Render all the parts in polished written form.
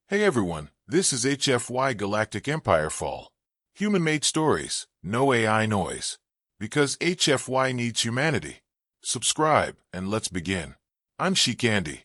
Hey everyone, this is HFY Galactic Empire Fall. Human-made stories, no AI noise. Because HFY needs humanity. Subscribe, and let's begin. I'm She-Candy.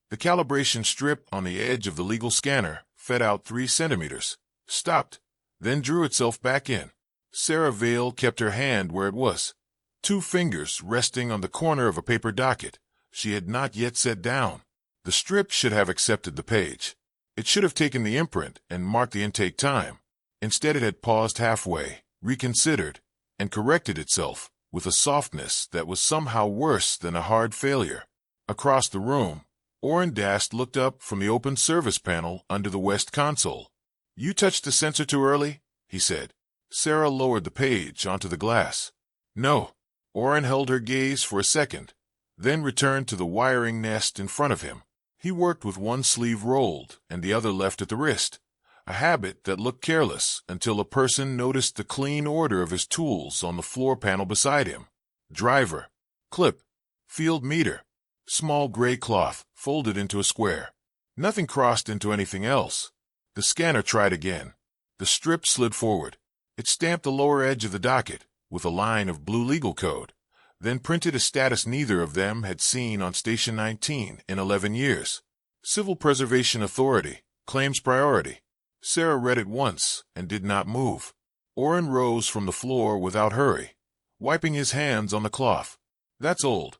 The calibration strip on the edge of the legal scanner fed out 3 centimeters, stopped, then drew itself back in. Sarah Vale kept her hand where it was, 2 fingers resting on the corner of a paper docket she had not yet set down. The strip should have accepted the page. It should have taken the imprint and marked the intake time. Instead, it had paused halfway, reconsidered, and corrected itself with a softness that was somehow worse than a hard failure. Across the room, Orrin Dast looked up from the open service panel under the west console. "You touched the sensor too early," he said. Sarah lowered the page onto the glass. "No." Orrin held her gaze for a second, then returned to the wiring nest in front of him. He worked with one sleeve rolled and the other left at the wrist, a habit that looked careless until a person noticed the clean order of his tools on the floor panel beside him. Driver, clip, field meter, small gray cloth folded into a square. Nothing crossed into anything else. The scanner tried again. The strip slid forward. It stamped the lower edge of the docket with a line of blue legal code, then printed a status neither of them had seen on Station 19 in 11 years. Civil Preservation Authority, claims priority. Sarah read it once and did not move. Orrin rose from the floor without hurry, wiping his hands on the cloth. "That's old."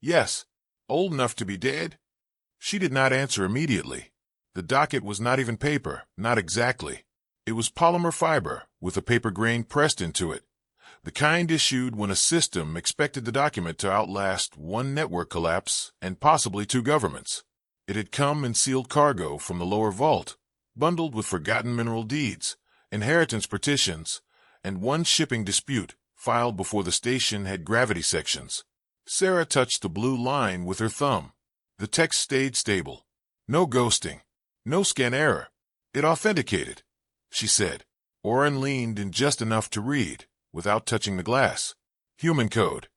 "Yes, old enough to be dead?" She did not answer immediately. The docket was not even paper, not exactly. It was polymer fiber with a paper grain pressed into it, the kind issued when a system expected the document to outlast 1 network collapse and possibly 2 governments. It had come in sealed cargo from the lower vault, bundled with forgotten mineral deeds, inheritance petitions, and one shipping dispute filed before the station had gravity sections. Sarah touched the blue line with her thumb. The text stayed stable. No ghosting. No scan error. It authenticated, she said. Orrin leaned in just enough to read, without touching the glass. Human code.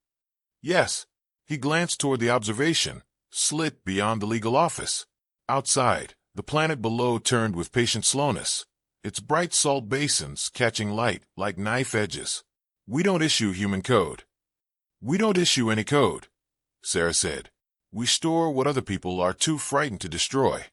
Yes. He glanced toward the observation slit beyond the legal office. Outside, the planet below turned with patient slowness, its bright salt basins catching light like knife edges. "We don't issue human code." "We don't issue any code," Sarah said. "We store what other people are too frightened to destroy."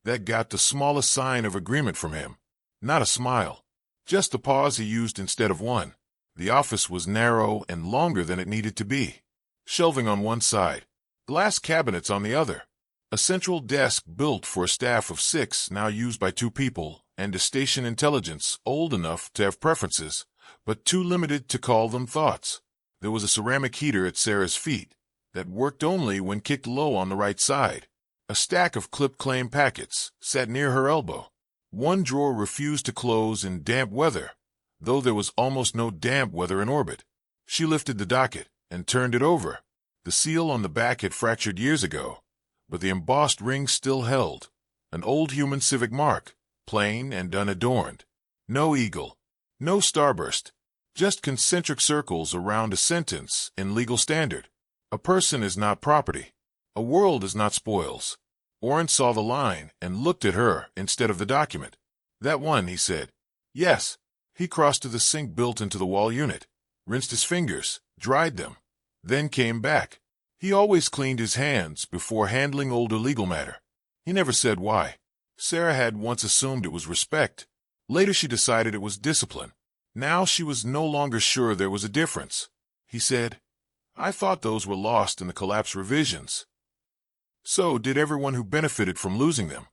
That got the smallest sign of agreement from him. Not a smile. Just the pause he used instead of one. The office was narrow and longer than it needed to be. Shelving on one side, glass cabinets on the other. A central desk built for a staff of 6 now used by 2 people, and a station intelligence old enough to have preferences, but too limited to call them thoughts. There was a ceramic heater at Sarah's feet that worked only when kicked low on the right side. A stack of clip claim packets sat near her elbow. One drawer refused to close in damp weather, though there was almost no damp weather in orbit. She lifted the docket and turned it over. The seal on the back had fractured years ago, but the embossed ring still held, an old human civic mark, plain and unadorned. No eagle, no starburst, just concentric circles around a sentence in legal standard. A person is not property. A world is not spoils. Orrin saw the line and looked at her instead of the document. "That one," he said. "Yes." He crossed to the sink built into the wall unit, rinsed his fingers, dried them, then came back. He always cleaned his hands before handling older legal matter. He never said why. Sarah had once assumed it was respect. Later she decided it was discipline. Now she was no longer sure there was a difference. He said, "I thought those were lost in the collapse revisions." So did everyone who benefited from losing them.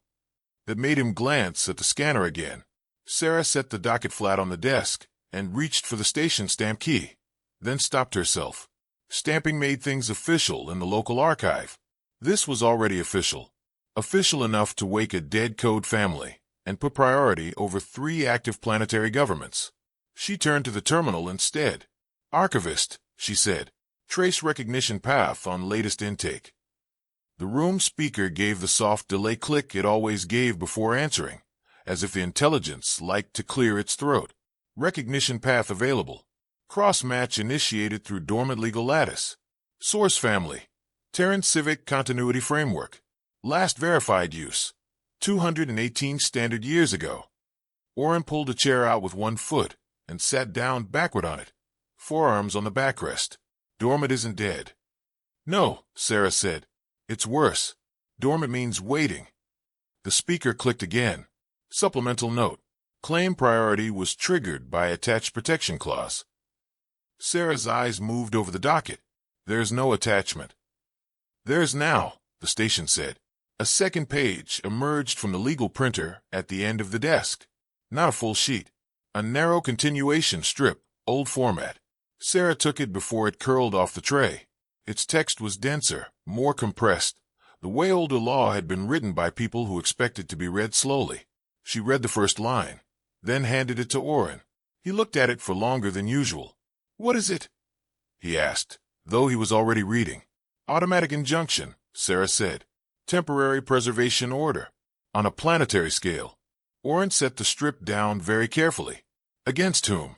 That made him glance at the scanner again. Sarah set the docket flat on the desk and reached for the station stamp key, then stopped herself. Stamping made things official in the local archive. This was already official. Official enough to wake a dead code family and put priority over 3 active planetary governments. She turned to the terminal instead. "Archivist," she said. "Trace recognition path on latest intake." The room speaker gave the soft delay click it always gave before answering, as if the intelligence liked to clear its throat. Recognition path available. Cross-match initiated through dormant legal lattice. Source family. Terran Civic Continuity Framework. Last verified use. 218 standard years ago. Oren pulled a chair out with one foot and sat down backward on it, forearms on the backrest. Dormant isn't dead. No, Sarah said. It's worse. Dormant means waiting. The speaker clicked again. Supplemental note. Claim priority was triggered by attached protection clause. Sarah's eyes moved over the docket. There's no attachment. There's now, the station said. A second page emerged from the legal printer at the end of the desk. Not a full sheet. A narrow continuation strip, old format. Sarah took it before it curled off the tray. Its text was denser, more compressed. The way older law had been written by people who expected to be read slowly. She read the first line, then handed it to Oren. He looked at it for longer than usual. What is it? He asked, though he was already reading. Automatic injunction, Sarah said. Temporary preservation order. On a planetary scale. Oren set the strip down very carefully. Against whom?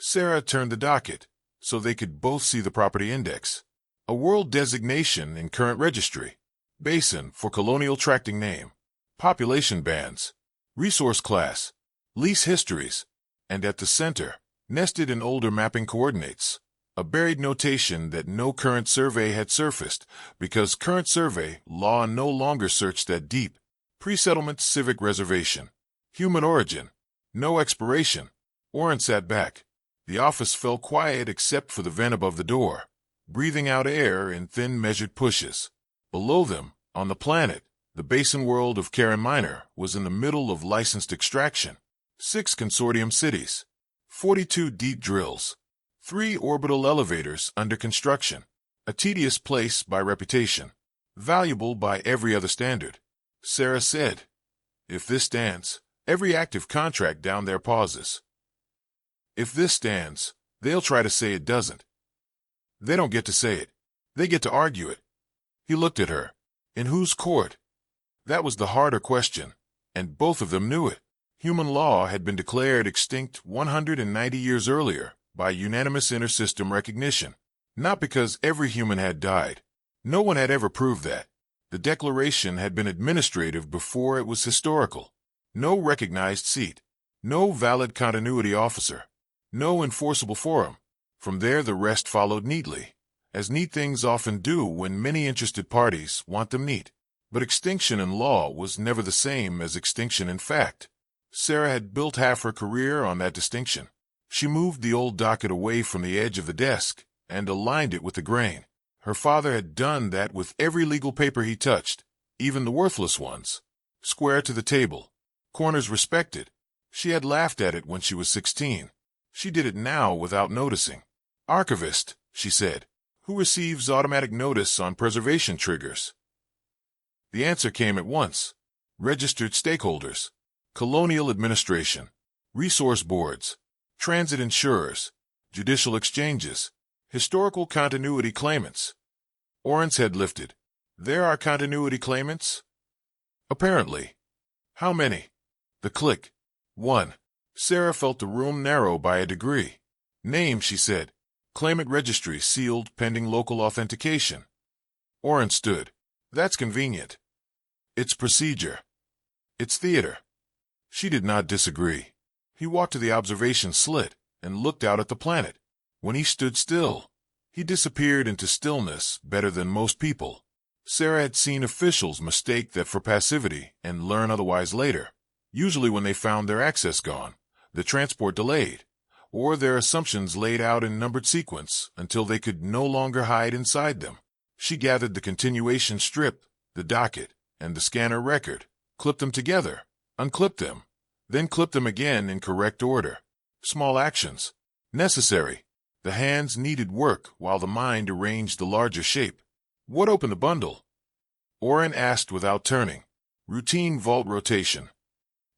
Sarah turned the docket, so they could both see the property index. A world designation in current registry. Basin for colonial tracting name. Population bands. Resource class. Lease histories. And at the center, nested in older mapping coordinates, a buried notation that no current survey had surfaced because current survey law no longer searched that deep. Pre-settlement civic reservation. Human origin. No expiration. Oren sat back. The office fell quiet except for the vent above the door, breathing out air in thin measured pushes. Below them, on the planet, the basin world of Karen Minor was in the middle of licensed extraction. 6 consortium cities. 42 deep drills. 3 orbital elevators under construction. A tedious place by reputation. Valuable by every other standard. Sarah said, if this stands, every active contract down there pauses. If this stands, they'll try to say it doesn't. They don't get to say it. They get to argue it. He looked at her. In whose court? That was the harder question, and both of them knew it. Human law had been declared extinct 190 years earlier by unanimous inter-system recognition. Not because every human had died. No one had ever proved that. The declaration had been administrative before it was historical. No recognized seat. No valid continuity officer. No enforceable forum. From there the rest followed neatly, as neat things often do when many interested parties want them neat. But extinction in law was never the same as extinction in fact. Sarah had built half her career on that distinction. She moved the old docket away from the edge of the desk and aligned it with the grain. Her father had done that with every legal paper he touched, even the worthless ones. Square to the table. Corners respected. She had laughed at it when she was 16. She did it now without noticing. Archivist, she said, who receives automatic notice on preservation triggers. The answer came at once. Registered stakeholders. Colonial administration. Resource boards. Transit insurers. Judicial exchanges. Historical continuity claimants. Oren's head lifted. There are continuity claimants? Apparently. How many? The click. 1. Sarah felt the room narrow by a degree. Name, she said. Claimant registry sealed pending local authentication. Oren stood. That's convenient. It's procedure. It's theater. She did not disagree. He walked to the observation slit and looked out at the planet. When he stood still, he disappeared into stillness better than most people. Sarah had seen officials mistake that for passivity and learn otherwise later, usually when they found their access gone, the transport delayed, or their assumptions laid out in numbered sequence until they could no longer hide inside them. She gathered the continuation strip, the docket, and the scanner record, clipped them together, unclipped them, then clipped them again in correct order. Small actions. Necessary. The hands needed work while the mind arranged the larger shape. What opened the bundle? Oren asked without turning. Routine vault rotation.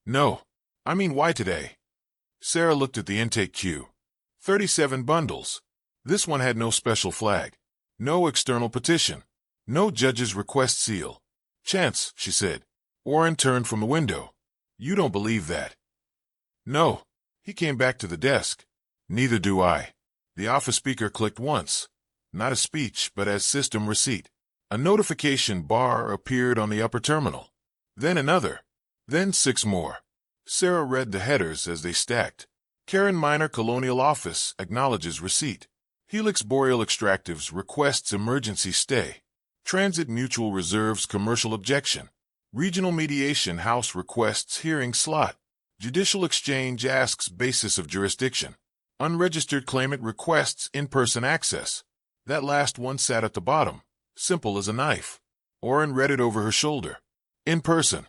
No. I mean, why today? Sarah looked at the intake queue. 37 bundles. This one had no special flag. No external petition. No judge's request seal. Chance, she said. Oren turned from the window. You don't believe that? No. He came back to the desk. Neither do I. The office speaker clicked once. Not a speech, but as system receipt. A notification bar appeared on the upper terminal. Then another. Then 6 more. Sarah read the headers as they stacked. Karen Minor Colonial Office acknowledges receipt. Helix Boreal Extractives requests emergency stay. Transit Mutual reserves commercial objection. Regional Mediation House requests hearing slot. Judicial Exchange asks basis of jurisdiction. Unregistered claimant requests in-person access. That last one sat at the bottom, simple as a knife. Oren read it over her shoulder. In person.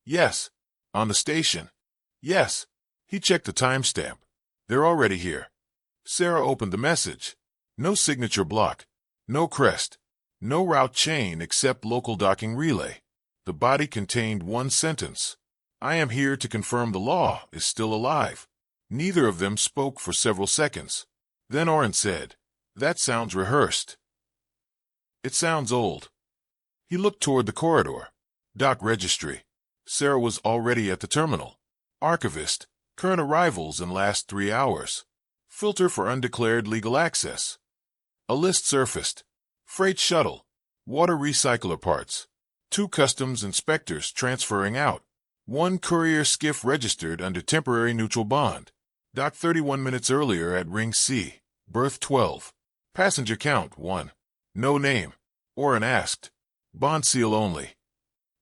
Yes. On the station. Yes. He checked the timestamp. They're already here. Sarah opened the message. No signature block. No crest. No route chain except local docking relay. The body contained one sentence. I am here to confirm the law is still alive. Neither of them spoke for several seconds. Then Oren said, That sounds rehearsed. It sounds old. He looked toward the corridor. Dock registry. Sarah was already at the terminal. Archivist. Current arrivals in last 3 hours. Filter for undeclared legal access. A list surfaced. Freight shuttle. Water recycler parts. 2 customs inspectors transferring out. 1 courier skiff registered under temporary neutral bond. Docked 31 minutes earlier at Ring C. Berth 12. Passenger count 1. No name. Oren asked. Bond seal only.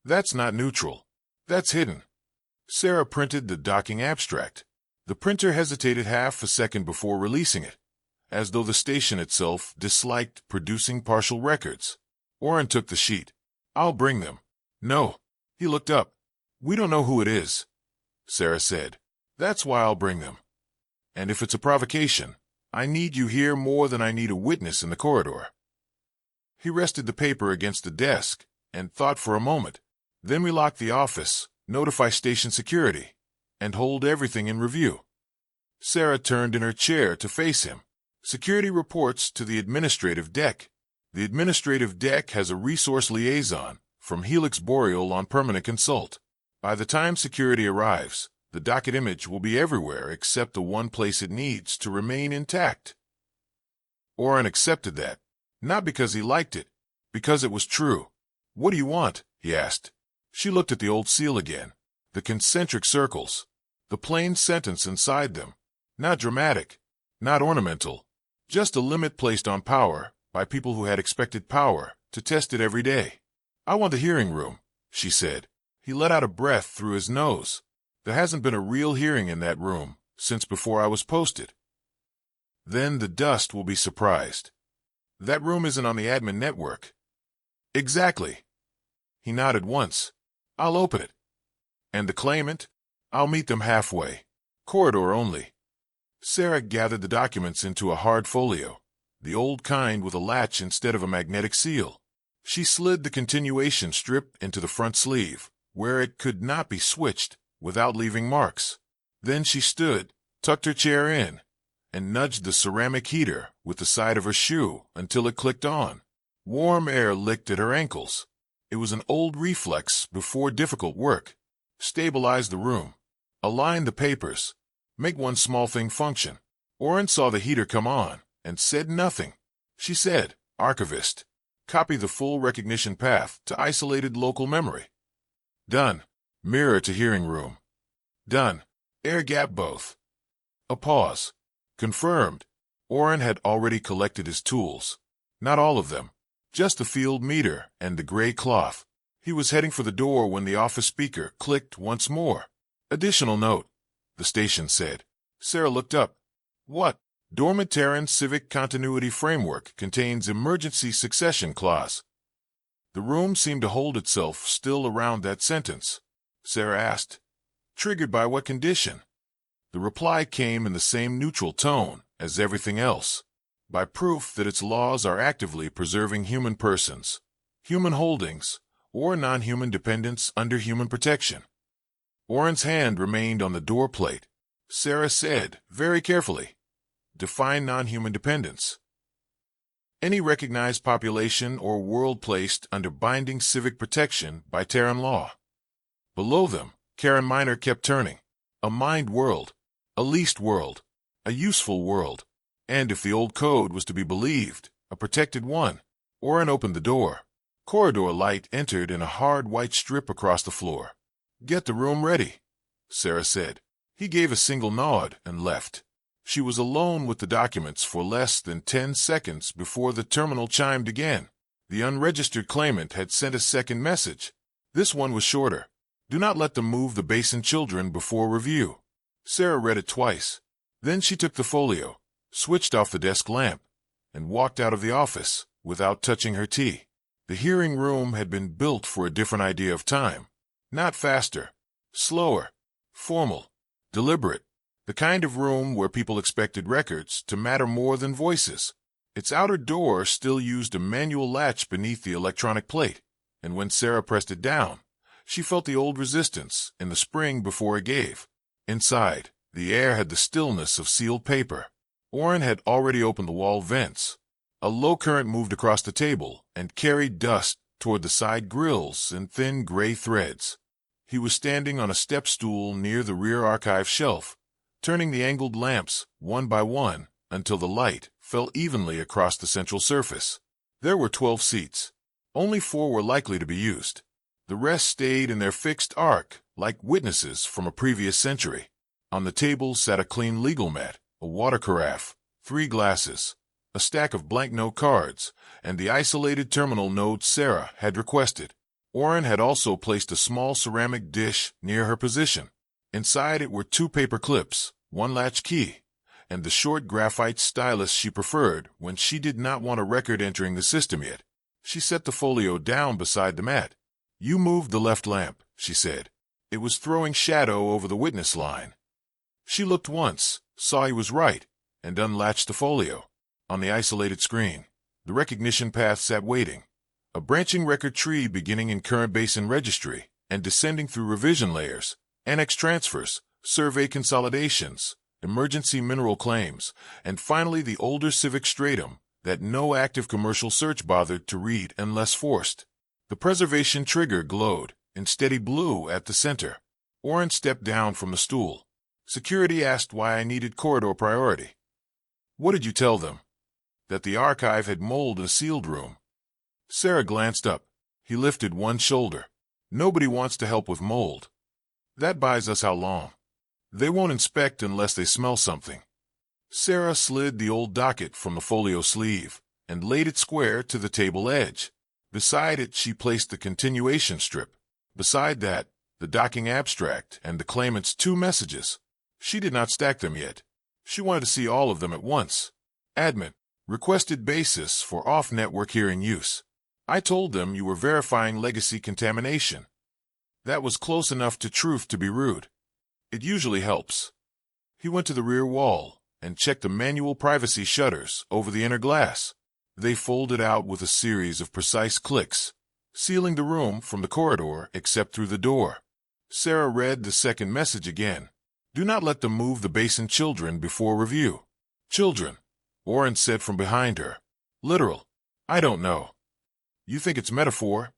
That's not neutral. That's hidden. Sarah printed the docking abstract. The printer hesitated half a second before releasing it, as though the station itself disliked producing partial records. Oren took the sheet. I'll bring them. No. He looked up. We don't know who it is, Sarah said. That's why I'll bring them. And if it's a provocation, I need you here more than I need a witness in the corridor. He rested the paper against the desk and thought for a moment. Then we lock the office, notify station security, and hold everything in review. Sarah turned in her chair to face him. Security reports to the administrative deck. The administrative deck has a resource liaison from Helix Boreal on permanent consult. By the time security arrives, the docket image will be everywhere except the one place it needs to remain intact. Oren accepted that, not because he liked it, because it was true. What do you want? He asked. She looked at the old seal again, the concentric circles, the plain sentence inside them. Not dramatic, not ornamental, just a limit placed on power by people who had expected power to test it every day. I want the hearing room, she said. He let out a breath through his nose. There hasn't been a real hearing in that room since before I was posted. Then the dust will be surprised. That room isn't on the admin network. Exactly. He nodded once. I'll open it. And the claimant? I'll meet them halfway. Corridor only. Sarah gathered the documents into a hard folio, the old kind with a latch instead of a magnetic seal. She slid the continuation strip into the front sleeve, where it could not be switched without leaving marks. Then she stood, tucked her chair in, and nudged the ceramic heater with the side of her shoe until it clicked on. Warm air licked at her ankles. It was an old reflex before difficult work. Stabilize the room. Align the papers. Make one small thing function. Oren saw the heater come on and said nothing. She said, Archivist. Copy the full recognition path to isolated local memory. Done. Mirror to hearing room. Done. Air gap both. A pause. Confirmed. Oren had already collected his tools. Not all of them. Just the field meter and the gray cloth. He was heading for the door when the office speaker clicked once more. Additional note, the station said. Sarah looked up. What? Dormant Terran Civic Continuity Framework contains emergency succession clause. The room seemed to hold itself still around that sentence. Sarah asked. Triggered by what condition? The reply came in the same neutral tone as everything else. By proof that its laws are actively preserving human persons, human holdings, or non-human dependents under human protection. Oren's hand remained on the door plate. Sarah said, very carefully, define non-human dependents. Any recognized population or world placed under binding civic protection by Terran law. Below them, Karen Minor kept turning. A mind world, a leased world, a useful world, and if the old code was to be believed, a protected one. Oren opened the door. Corridor light entered in a hard white strip across the floor. Get the room ready, Sarah said. He gave a single nod and left. She was alone with the documents for less than 10 seconds before the terminal chimed again. The unregistered claimant had sent a second message. This one was shorter. Do not let them move the basin children before review. Sarah read it twice. Then she took the folio, switched off the desk lamp, and walked out of the office without touching her tea. The hearing room had been built for a different idea of time. Not faster, slower, formal, deliberate. The kind of room where people expected records to matter more than voices. Its outer door still used a manual latch beneath the electronic plate, and when Sarah pressed it down, she felt the old resistance in the spring before it gave. Inside, the air had the stillness of sealed paper. Orrin had already opened the wall vents. A low current moved across the table and carried dust toward the side grills in thin gray threads. He was standing on a step stool near the rear archive shelf, turning the angled lamps one by one until the light fell evenly across the central surface. There were 12 seats. Only 4 were likely to be used. The rest stayed in their fixed arc, like witnesses from a previous century. On the table sat a clean legal mat, a water carafe, 3 glasses, a stack of blank note cards, and the isolated terminal notes Sarah had requested. Orrin had also placed a small ceramic dish near her position. Inside it were 2 paper clips, 1 latch key, and the short graphite stylus she preferred when she did not want a record entering the system yet. She set the folio down beside the mat. You moved the left lamp, she said. It was throwing shadow over the witness line. She looked once, saw he was right, and unlatched the folio. On the isolated screen, the recognition path sat waiting. A branching record tree beginning in current basin registry and descending through revision layers, annex transfers, survey consolidations, emergency mineral claims, and finally the older civic stratum that no active commercial search bothered to read unless forced. The preservation trigger glowed in steady blue at the center. Orrin stepped down from the stool. Security asked why I needed corridor priority. What did you tell them? That the archive had mold in a sealed room. Sarah glanced up. He lifted one shoulder. Nobody wants to help with mold. That buys us how long? They won't inspect unless they smell something. Sarah slid the old docket from the folio sleeve and laid it square to the table edge. Beside it she placed the continuation strip. Beside that, the docking abstract and the claimant's 2 messages. She did not stack them yet. She wanted to see all of them at once. Admin, requested basis for off-network hearing use. I told them you were verifying legacy contamination. That was close enough to truth to be rude. It usually helps. He went to the rear wall and checked the manual privacy shutters over the inner glass. They folded out with a series of precise clicks, sealing the room from the corridor except through the door. Sarah read the second message again. Do not let them move the basin children before review. Children, Orrin said from behind her. Literal. I don't know. You think it's metaphor?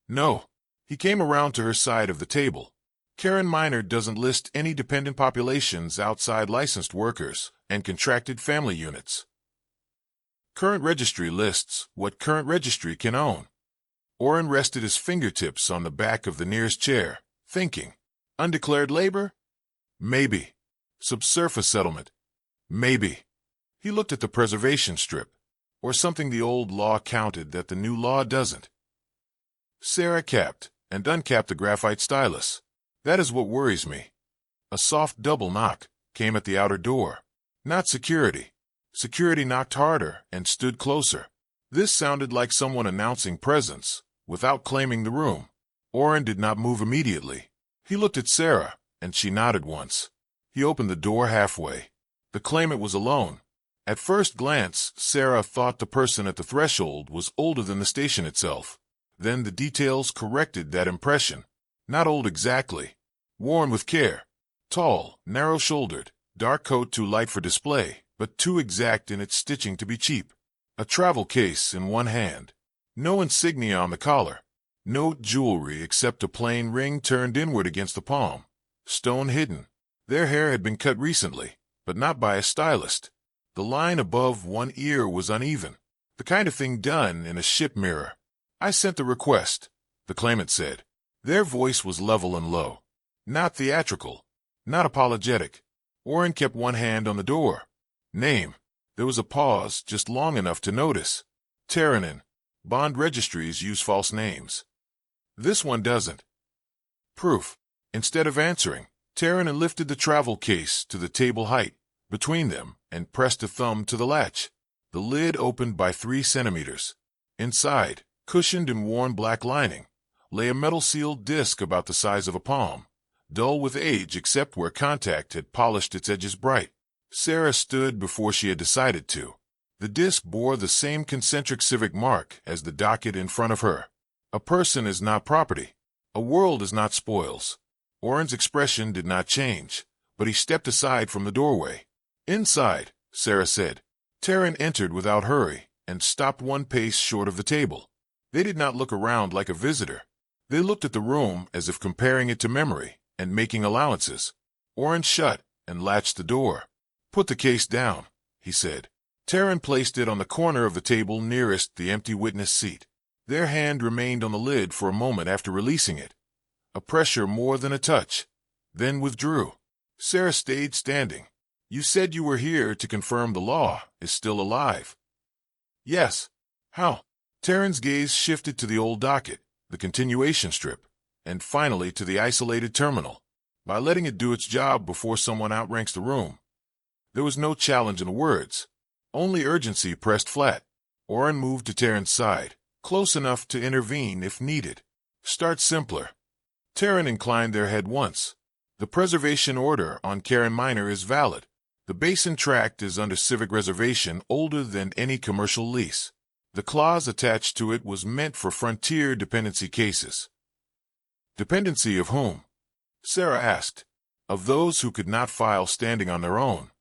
No. He came around to her side of the table. Karen Minor doesn't list any dependent populations outside licensed workers and contracted family units. Current registry lists what current registry can own. Orrin rested his fingertips on the back of the nearest chair, thinking. Undeclared labor? Maybe. Subsurface settlement? Maybe. He looked at the preservation strip, or something the old law counted that the new law doesn't. Sarah capped and uncapped the graphite stylus. That is what worries me. A soft double knock came at the outer door. Not security. Security knocked harder and stood closer. This sounded like someone announcing presence without claiming the room. Orrin did not move immediately. He looked at Sarah, and she nodded once. He opened the door halfway. The claimant was alone. At first glance, Sarah thought the person at the threshold was older than the station itself. Then the details corrected that impression. Not old exactly. Worn with care. Tall, narrow-shouldered, dark coat too light for display, but too exact in its stitching to be cheap. A travel case in one hand. No insignia on the collar. No jewelry except a plain ring turned inward against the palm. Stone hidden. Their hair had been cut recently, but not by a stylist. The line above one ear was uneven. The kind of thing done in a ship mirror. I sent the request, the claimant said. Their voice was level and low. Not theatrical. Not apologetic. Oren kept one hand on the door. Name. There was a pause, just long enough to notice. Terranin. Bond registries use false names. This one doesn't. Proof. Instead of answering, Terranin lifted the travel case to the table height between them and pressed a thumb to the latch. The lid opened by 3 centimeters. Inside, cushioned in worn black lining, lay a metal-sealed disc about the size of a palm, dull with age except where contact had polished its edges bright. Sarah stood before she had decided to. The disc bore the same concentric civic mark as the docket in front of her. A person is not property. A world is not spoils. Oren's expression did not change, but he stepped aside from the doorway. Inside, Sarah said. Terran entered without hurry and stopped 1 pace short of the table. They did not look around like a visitor. They looked at the room as if comparing it to memory and making allowances. Oren shut and latched the door. Put the case down, he said. Terran placed it on the corner of the table nearest the empty witness seat. Their hand remained on the lid for a moment after releasing it. A pressure more than a touch, then withdrew. Sarah stayed standing. You said you were here to confirm the law is still alive. Yes. How? Terran's gaze shifted to the old docket, the continuation strip, and finally to the isolated terminal. By letting it do its job before someone outranks the room. There was no challenge in the words. Only urgency pressed flat. Oren moved to Terran's side, close enough to intervene if needed. Start simpler. Terran inclined their head once. The preservation order on Karen Minor is valid. The basin tract is under civic reservation older than any commercial lease. The clause attached to it was meant for frontier dependency cases. Dependency of whom? Sarah asked. Of those who could not file standing on their own.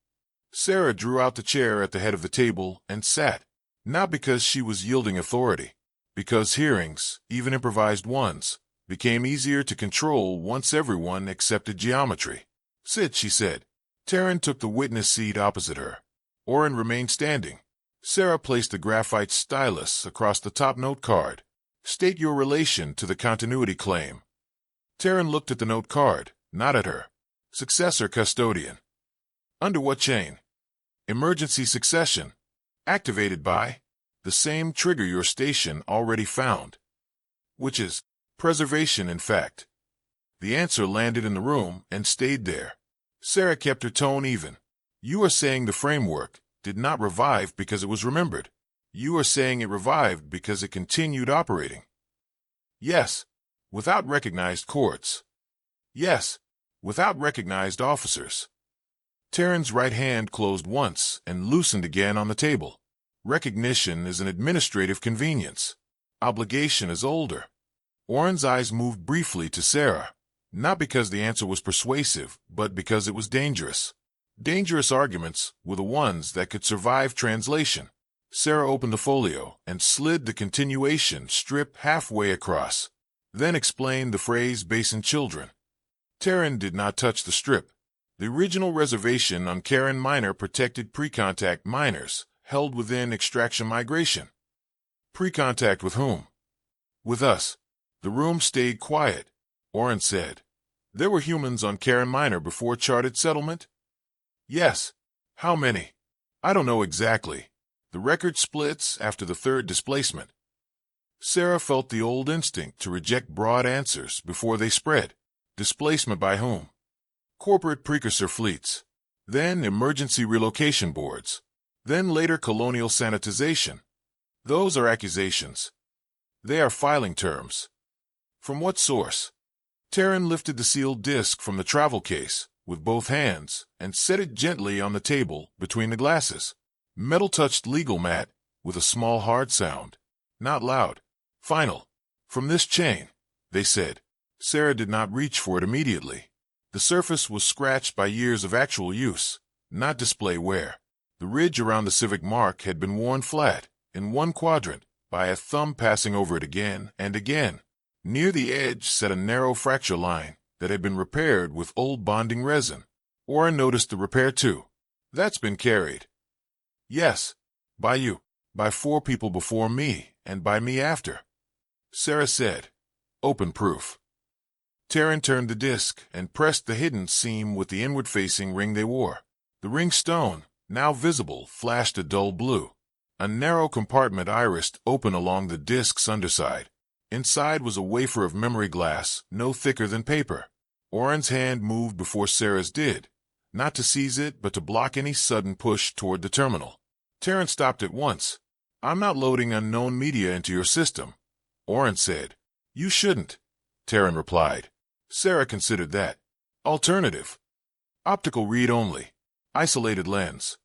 Sarah drew out the chair at the head of the table and sat, not because she was yielding authority, because hearings, even improvised ones, became easier to control once everyone accepted geometry. Sit, she said. Terran took the witness seat opposite her. Oren remained standing. Sarah placed the graphite stylus across the top note card. State your relation to the continuity claim. Terran looked at the note card, not at her. Successor custodian. Under what chain? Emergency succession. Activated by the same trigger your station already found. Which is preservation, in fact. The answer landed in the room and stayed there. Sarah kept her tone even. You are saying the framework did not revive because it was remembered. You are saying it revived because it continued operating. Yes, without recognized courts. Yes, without recognized officers. Terran's right hand closed once and loosened again on the table. Recognition is an administrative convenience. Obligation is older. Oren's eyes moved briefly to Sarah. Not because the answer was persuasive, but because it was dangerous. Dangerous arguments were the ones that could survive translation. Sarah opened the folio and slid the continuation strip halfway across, then explained the phrase basin children. Terran did not touch the strip. The original reservation on Karen Minor protected pre-contact minors held within extraction migration. Pre-contact with whom? With us. The room stayed quiet. Oren said. There were humans on Karen Minor before charted settlement? Yes. How many? I don't know exactly. The record splits after the 3rd displacement. Sarah felt the old instinct to reject broad answers before they spread. Displacement by whom? Corporate precursor fleets. Then emergency relocation boards. Then later colonial sanitization. Those are accusations. They are filing terms. From what source? Terran lifted the sealed disc from the travel case with both hands and set it gently on the table between the glasses. Metal touched legal mat with a small hard sound. Not loud. Final. From this chain, they said. Sarah did not reach for it immediately. The surface was scratched by years of actual use, not display wear. The ridge around the civic mark had been worn flat, in one quadrant, by a thumb passing over it again and again. Near the edge sat a narrow fracture line that had been repaired with old bonding resin. Oren noticed the repair too. That's been carried. Yes, by you, by 4 people before me, and by me after. Sarah said, open proof. Terran turned the disc and pressed the hidden seam with the inward-facing ring they wore. The ring stone, now visible, flashed a dull blue. A narrow compartment irised open along the disc's underside. Inside was a wafer of memory glass, no thicker than paper. Oren's hand moved before Sarah's did, not to seize it but to block any sudden push toward the terminal. Terran stopped at once. "I'm not loading unknown media into your system," Oren said. "You shouldn't," Terran replied. Sarah considered that. Alternative. Optical read only. Isolated lens.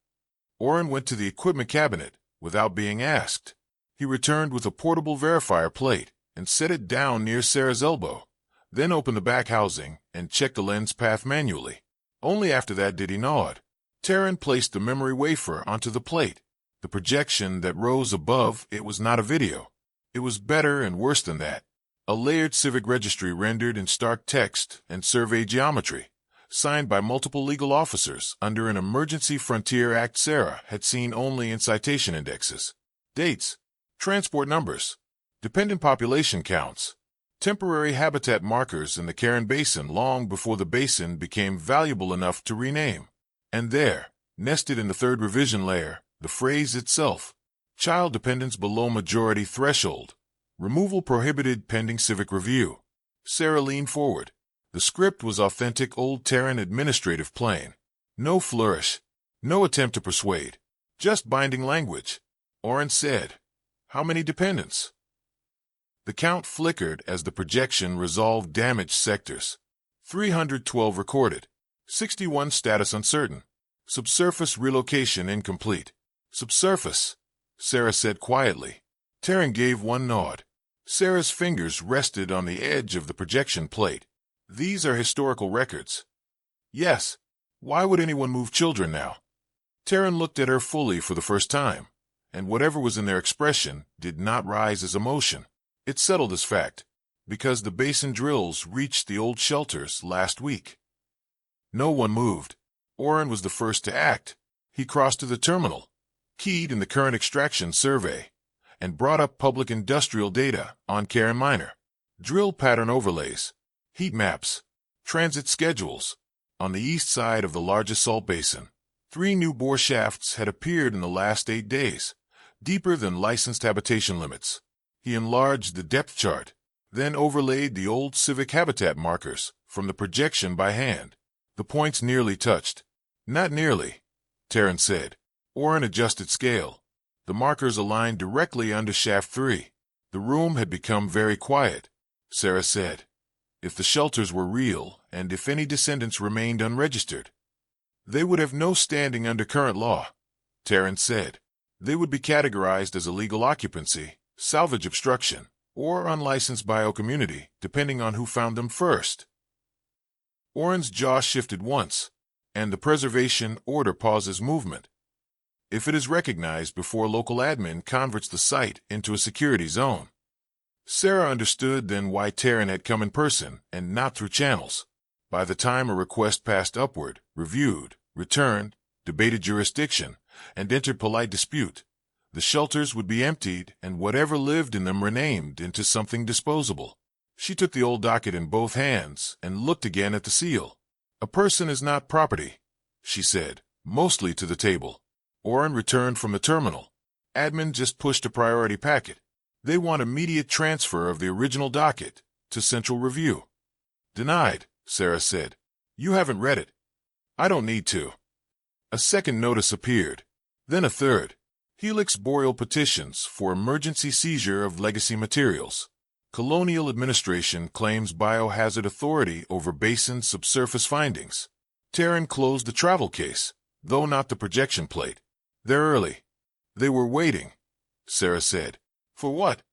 Oren went to the equipment cabinet, without being asked. He returned with a portable verifier plate and set it down near Sarah's elbow, then opened the back housing and checked the lens path manually. Only after that did he nod. Terran placed the memory wafer onto the plate. The projection that rose above it was not a video. It was better and worse than that. A layered civic registry rendered in stark text and survey geometry, signed by multiple legal officers under an Emergency Frontier Act Sarah had seen only in citation indexes. Dates, transport numbers, dependent population counts, temporary habitat markers in the Karen Basin long before the basin became valuable enough to rename. And there, nested in the third revision layer, the phrase itself, child dependence below majority threshold, removal prohibited pending civic review. Sarah leaned forward. The script was authentic old Terran administrative plain. No flourish, no attempt to persuade, just binding language. Oren said, "How many dependents?" The count flickered as the projection resolved damaged sectors. 312 recorded. 61 status uncertain. Subsurface relocation incomplete. Subsurface, Sarah said quietly. Terran gave one nod. Sarah's fingers rested on the edge of the projection plate. "These are historical records." "Yes. Why would anyone move children now?" Terran looked at her fully for the first time, and whatever was in their expression did not rise as emotion. It settled as fact, because the basin drills reached the old shelters last week. No one moved. Oren was the first to act. He crossed to the terminal, keyed in the current extraction survey, and brought up public industrial data on Karen Minor. Drill pattern overlays, heat maps, transit schedules. On the east side of the largest salt basin, 3 new bore shafts had appeared in the last 8 days, deeper than licensed habitation limits. He enlarged the depth chart, then overlaid the old civic habitat markers from the projection by hand. The points nearly touched. "Not nearly," Terran said. Oren adjusted scale. The markers aligned directly under shaft 3. The room had become very quiet, Sarah said. If the shelters were real, and if any descendants remained unregistered, they would have no standing under current law, Terran said. They would be categorized as illegal occupancy, salvage obstruction, or unlicensed biocommunity, depending on who found them first. Oren's jaw shifted once, and the preservation order pauses movement. If it is recognized before local admin converts the site into a security zone. Sarah understood then why Terran had come in person and not through channels. By the time a request passed upward, reviewed, returned, debated jurisdiction, and entered polite dispute, the shelters would be emptied and whatever lived in them renamed into something disposable. She took the old docket in both hands and looked again at the seal. "A person is not property," she said, mostly to the table. Oren returned from the terminal. Admin just pushed a priority packet. They want immediate transfer of the original docket to central review. "Denied," Sarah said. "You haven't read it." "I don't need to." A second notice appeared, then a third. Helix Boreal petitions for emergency seizure of legacy materials. Colonial administration claims biohazard authority over basin subsurface findings. Terran closed the travel case, though not the projection plate. "They're early." "They were waiting," Sarah said. "For what?"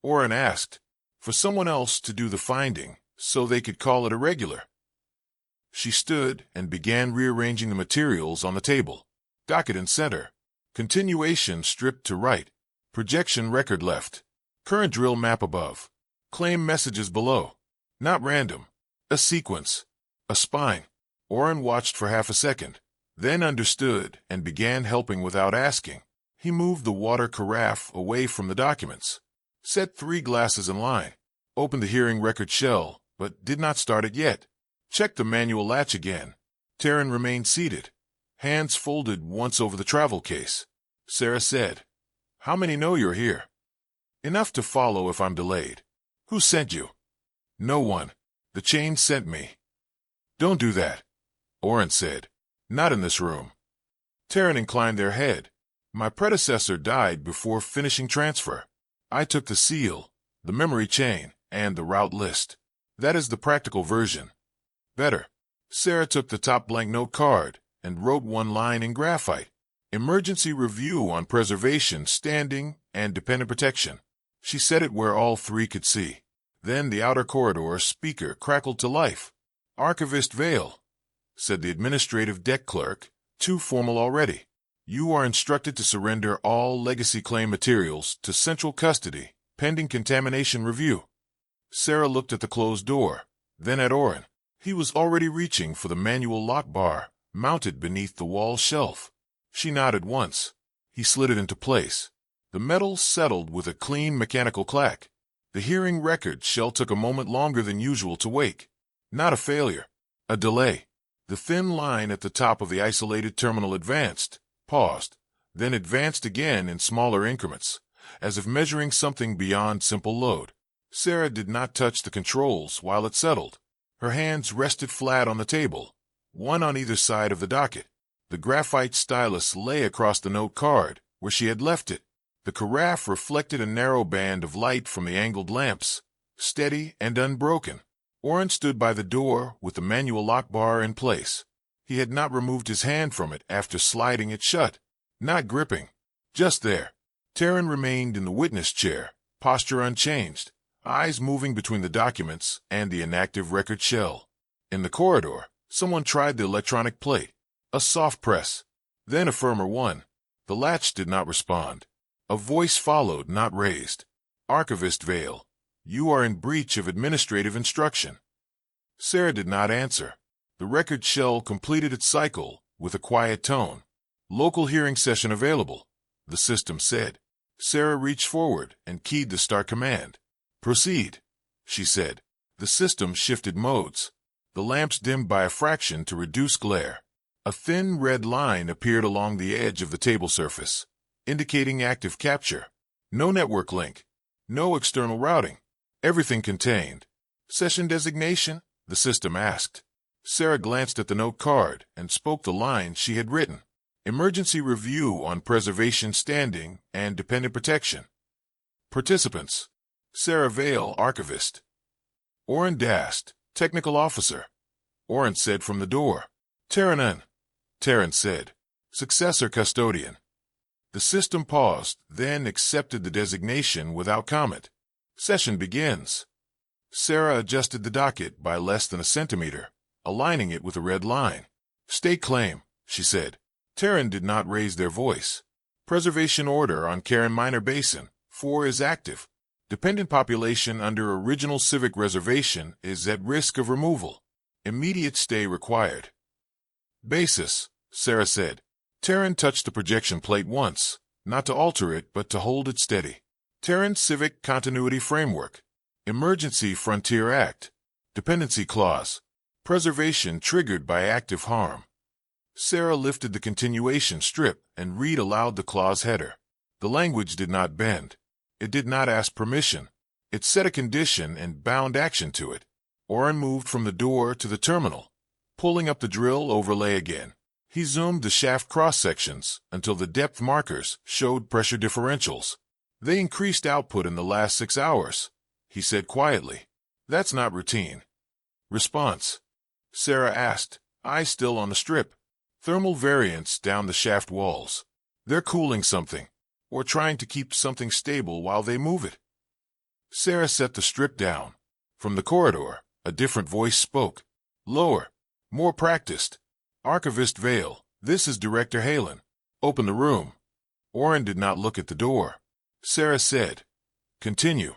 Oren asked. "For someone else to do the finding, so they could call it irregular." She stood and began rearranging the materials on the table. Docket in center. Continuation stripped to right. Projection record left. Current drill map above. Claim messages below. Not random. A sequence. A spine. Oren watched for half a second, then understood and began helping without asking. He moved the water carafe away from the documents, set 3 glasses in line, opened the hearing record shell, but did not start it yet. Check the manual latch again. Terran remained seated, hands folded once over the travel case. Sarah said, "How many know you're here?" "Enough to follow if I'm delayed." "Who sent you?" "No one. The chain sent me." "Don't do that," Oren said. "Not in this room." Terran inclined their head. "My predecessor died before finishing transfer. I took the seal, the memory chain, and the route list. That is the practical version." "Better." Sarah took the top blank note card and wrote one line in graphite. "Emergency review on preservation, standing, and dependent protection." She said it where all three could see. Then the outer corridor speaker crackled to life. "Archivist Vale," said the administrative deck clerk, too formal already. "You are instructed to surrender all legacy claim materials to central custody, pending contamination review." Sarah looked at the closed door, then at Oren. He was already reaching for the manual lock bar, mounted beneath the wall shelf. She nodded once. He slid it into place. The metal settled with a clean mechanical clack. The hearing record shell took a moment longer than usual to wake. Not a failure. A delay. The thin line at the top of the isolated terminal advanced, paused, then advanced again in smaller increments, as if measuring something beyond simple load. Sarah did not touch the controls while it settled. Her hands rested flat on the table, one on either side of the docket. The graphite stylus lay across the note card, where she had left it. The carafe reflected a narrow band of light from the angled lamps, steady and unbroken. Oren stood by the door with the manual lock bar in place. He had not removed his hand from it after sliding it shut. Not gripping. Just there. Terran remained in the witness chair, posture unchanged, eyes moving between the documents and the inactive record shell. In the corridor, someone tried the electronic plate. A soft press. Then a firmer one. The latch did not respond. A voice followed, not raised. "Archivist Vale, you are in breach of administrative instruction." Sarah did not answer. The record shell completed its cycle with a quiet tone. "Local hearing session available," the system said. Sarah reached forward and keyed the start command. "Proceed," she said. The system shifted modes. The lamps dimmed by a fraction to reduce glare. A thin red line appeared along the edge of the table surface, indicating active capture. No network link. No external routing. Everything contained. "Session designation?" the system asked. Sarah glanced at the note card and spoke the line she had written. "Emergency review on preservation, standing, and dependent protection. Participants: Sarah Vale, Archivist. Oren Dast, Technical Officer." Oren said from the door. "Terran," Terran said. "Successor Custodian." The system paused, then accepted the designation without comment. "Session begins." Sarah adjusted the docket by less than a centimeter, aligning it with a red line. "State claim," she said. Terran did not raise their voice. "Preservation order on Karen Minor Basin. 4 is active. Dependent population under original civic reservation is at risk of removal. Immediate stay required." "Basis," Sarah said. Terran touched the projection plate once, not to alter it but to hold it steady. Terran Civic Continuity Framework. Emergency Frontier Act. Dependency Clause. Preservation triggered by active harm. Sarah lifted the continuation strip and read aloud the clause header. The language did not bend. It did not ask permission. It set a condition and bound action to it. Oren moved from the door to the terminal, pulling up the drill overlay again. He zoomed the shaft cross-sections until the depth markers showed pressure differentials. "They increased output in the last 6 hours," he said quietly. "That's not routine." "Response?" Sarah asked, eyes still on the strip. "Thermal variance down the shaft walls. They're cooling something, or trying to keep something stable while they move it." Sarah set the strip down. From the corridor, a different voice spoke. Lower. More practiced. "Archivist Vale, this is Director Halen. Open the room." Oren did not look at the door. Sarah said, "Continue."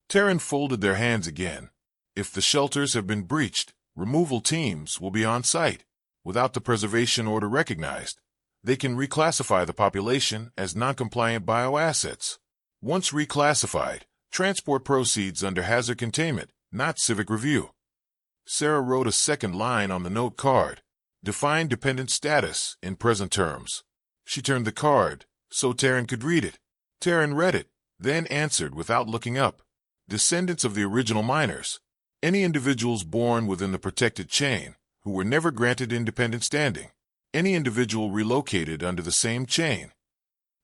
Terran folded their hands again. "If the shelters have been breached, removal teams will be on site. Without the preservation order recognized, they can reclassify the population as non-compliant bioassets. Once reclassified, transport proceeds under hazard containment, not civic review. Sarah wrote a second line on the note card. Define dependent status in present terms. She turned the card so Taryn could read it. Taryn read it, then answered without looking up. Descendants of the original miners. Any individuals born within the protected chain who were never granted independent standing. Any individual relocated under the same chain.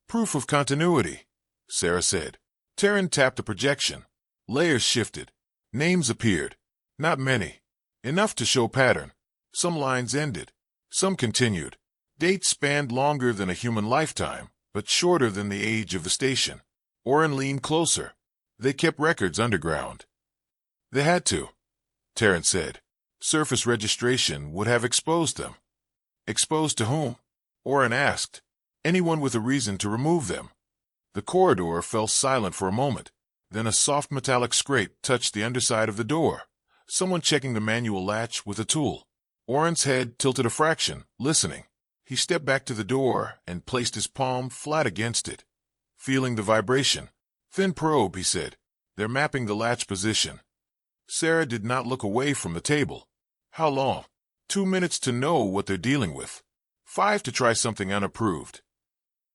Proof of continuity, Sarah said. Taryn tapped the projection. Layers shifted. Names appeared. Not many. Enough to show pattern. Some lines ended. Some continued. Dates spanned longer than a human lifetime, but shorter than the age of the station. Oren leaned closer. They kept records underground. They had to, Taryn said. Surface registration would have exposed them. Exposed to whom? Oren asked. Anyone with a reason to remove them. The corridor fell silent for a moment. Then a soft metallic scrape touched the underside of the door. Someone checking the manual latch with a tool. Oren's head tilted a fraction, listening. He stepped back to the door and placed his palm flat against it. Feeling the vibration. Thin probe, he said. They're mapping the latch position. Sarah did not look away from the table. How long? 2 minutes to know what they're dealing with. 5 to try something unapproved.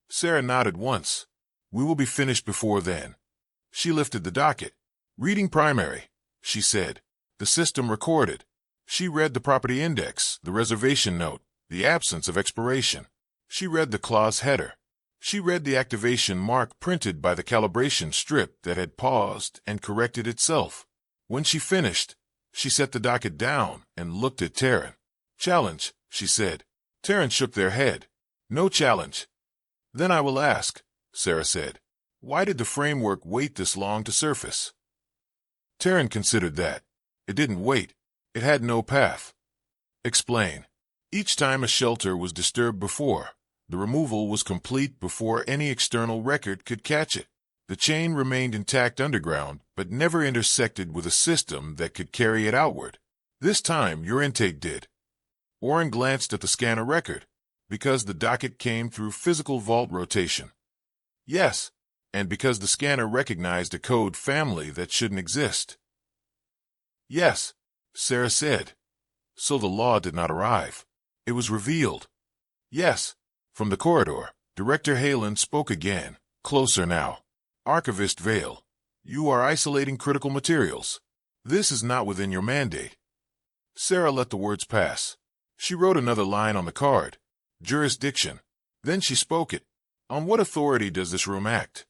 Sarah nodded once. We will be finished before then. She lifted the docket. Reading primary, she said. The system recorded. She read the property index, the reservation note, the absence of expiration. She read the clause header. She read the activation mark printed by the calibration strip that had paused and corrected itself. When she finished, she set the docket down and looked at Taryn. Challenge, she said. Taryn shook their head. No challenge. Then I will ask, Sarah said. Why did the framework wait this long to surface? Taryn considered that. It didn't wait. It had no path. Explain. Each time a shelter was disturbed before, the removal was complete before any external record could catch it. The chain remained intact underground, but never intersected with a system that could carry it outward. This time, your intake did. Oren glanced at the scanner record, because the docket came through physical vault rotation. Yes, and because the scanner recognized a code family that shouldn't exist. Yes, Sarah said. So the law did not arrive. It was revealed. Yes. From the corridor, Director Halen spoke again, closer now. Archivist Vale, you are isolating critical materials. This is not within your mandate. Sarah let the words pass. She wrote another line on the card. Jurisdiction. Then she spoke it. On what authority does this room act?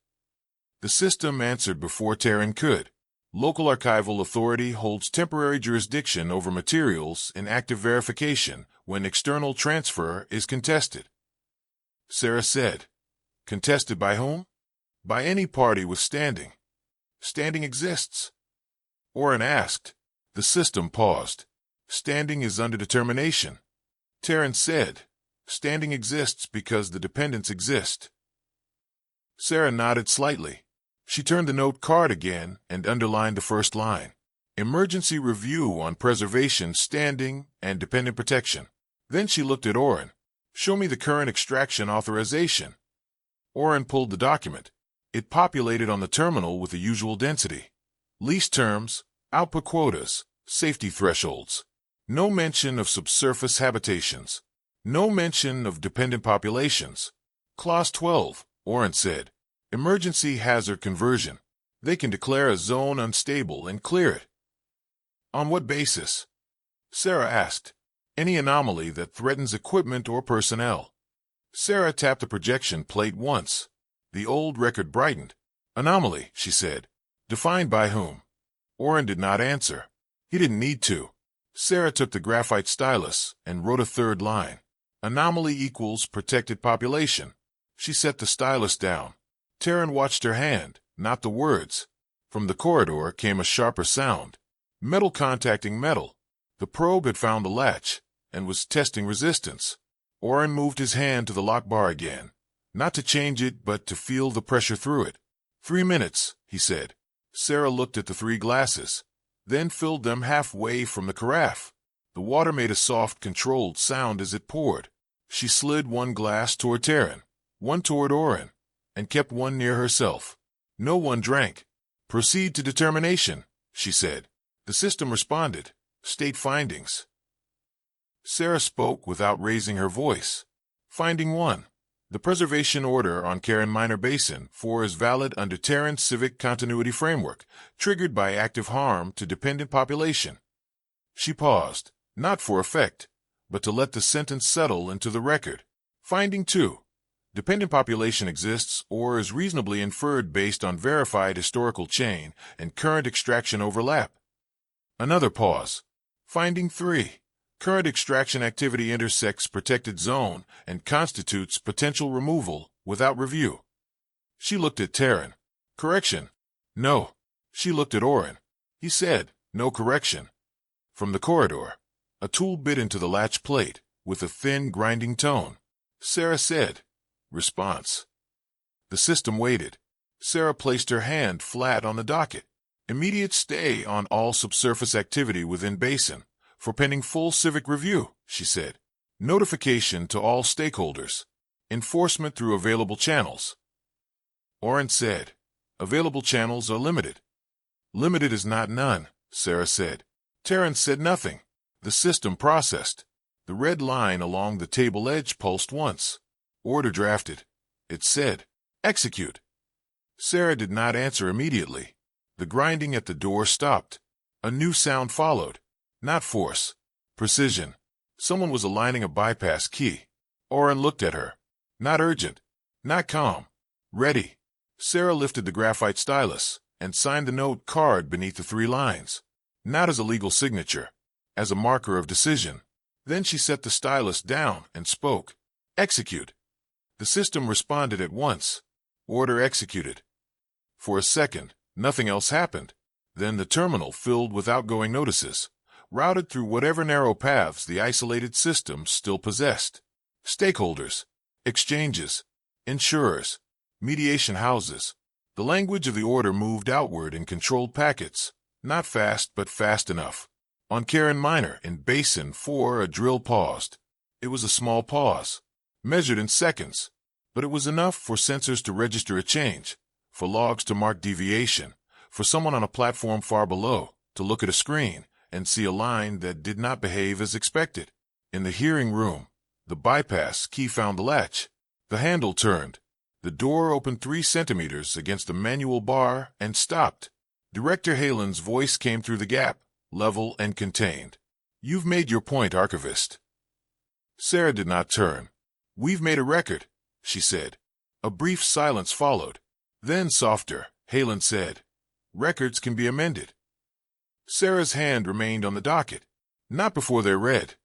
The system answered before Taryn could. Local archival authority holds temporary jurisdiction over materials in active verification when external transfer is contested. Sarah said. Contested by whom? By any party with standing. Standing exists. Oren asked. The system paused. Standing is under determination. Taryn said. Standing exists because the dependents exist. Sarah nodded slightly. She turned the note card again and underlined the first line. Emergency review on preservation, standing, and dependent protection. Then she looked at Oren. Show me the current extraction authorization. Oren pulled the document. It populated on the terminal with the usual density. Lease terms, output quotas, safety thresholds. No mention of subsurface habitations. No mention of dependent populations. Clause 12, Oren said. Emergency hazard conversion. They can declare a zone unstable and clear it. On what basis? Sarah asked. Any anomaly that threatens equipment or personnel. Sarah tapped the projection plate once. The old record brightened. Anomaly, she said. Defined by whom? Oren did not answer. He didn't need to. Sarah took the graphite stylus and wrote a third line. Anomaly equals protected population. She set the stylus down. Taryn watched her hand, not the words. From the corridor came a sharper sound. Metal contacting metal. The probe had found the latch and was testing resistance. Oren moved his hand to the lock bar again, not to change it but to feel the pressure through it. 3 minutes, he said. Sarah looked at the 3 glasses, then filled them halfway from the carafe. The water made a soft, controlled sound as it poured. She slid 1 glass toward Taryn, 1 toward Oren, and kept 1 near herself. No one drank. Proceed to determination, she said. The system responded, "State findings." Sarah spoke without raising her voice. Finding 1. The preservation order on Karen Minor Basin 4 is valid under Terran's civic continuity framework, triggered by active harm to dependent population. She paused, not for effect, but to let the sentence settle into the record. Finding 2. Dependent population exists or is reasonably inferred based on verified historical chain and current extraction overlap. Another pause. Finding 3. Current extraction activity intersects protected zone and constitutes potential removal without review. She looked at Terran. Correction. No. She looked at Orin. He said, no correction. From the corridor, a tool bit into the latch plate with a thin, grinding tone. Sarah said, response. The system waited. Sarah placed her hand flat on the docket. Immediate stay on all subsurface activity within basin. For pending full civic review, she said. Notification to all stakeholders. Enforcement through available channels. Orin said, available channels are limited. Limited is not none, Sarah said. Terran said nothing. The system processed. The red line along the table edge pulsed once. Order drafted. It said, execute. Sarah did not answer immediately. The grinding at the door stopped. A new sound followed. Not force. Precision. Someone was aligning a bypass key. Orin looked at her. Not urgent. Not calm. Ready. Sarah lifted the graphite stylus and signed the note card beneath the 3 lines. Not as a legal signature. As a marker of decision. Then she set the stylus down and spoke. Execute. The system responded at once. Order executed. For a second, nothing else happened. Then the terminal filled with outgoing notices, routed through whatever narrow paths the isolated system still possessed. Stakeholders, exchanges, insurers, mediation houses. The language of the order moved outward in controlled packets, not fast but fast enough. On Karen Minor in Basin 4 a drill paused. It was a small pause, measured in seconds, but it was enough for sensors to register a change, for logs to mark deviation, for someone on a platform far below to look at a screen and see a line that did not behave as expected. In the hearing room, the bypass key found the latch. The handle turned. The door opened 3 centimeters against the manual bar and stopped. Director Halen's voice came through the gap, level and contained. You've made your point, Archivist. Sarah did not turn. We've made a record, she said. A brief silence followed. Then softer, Halen said, records can be amended. Sarah's hand remained on the docket. Not before they're read,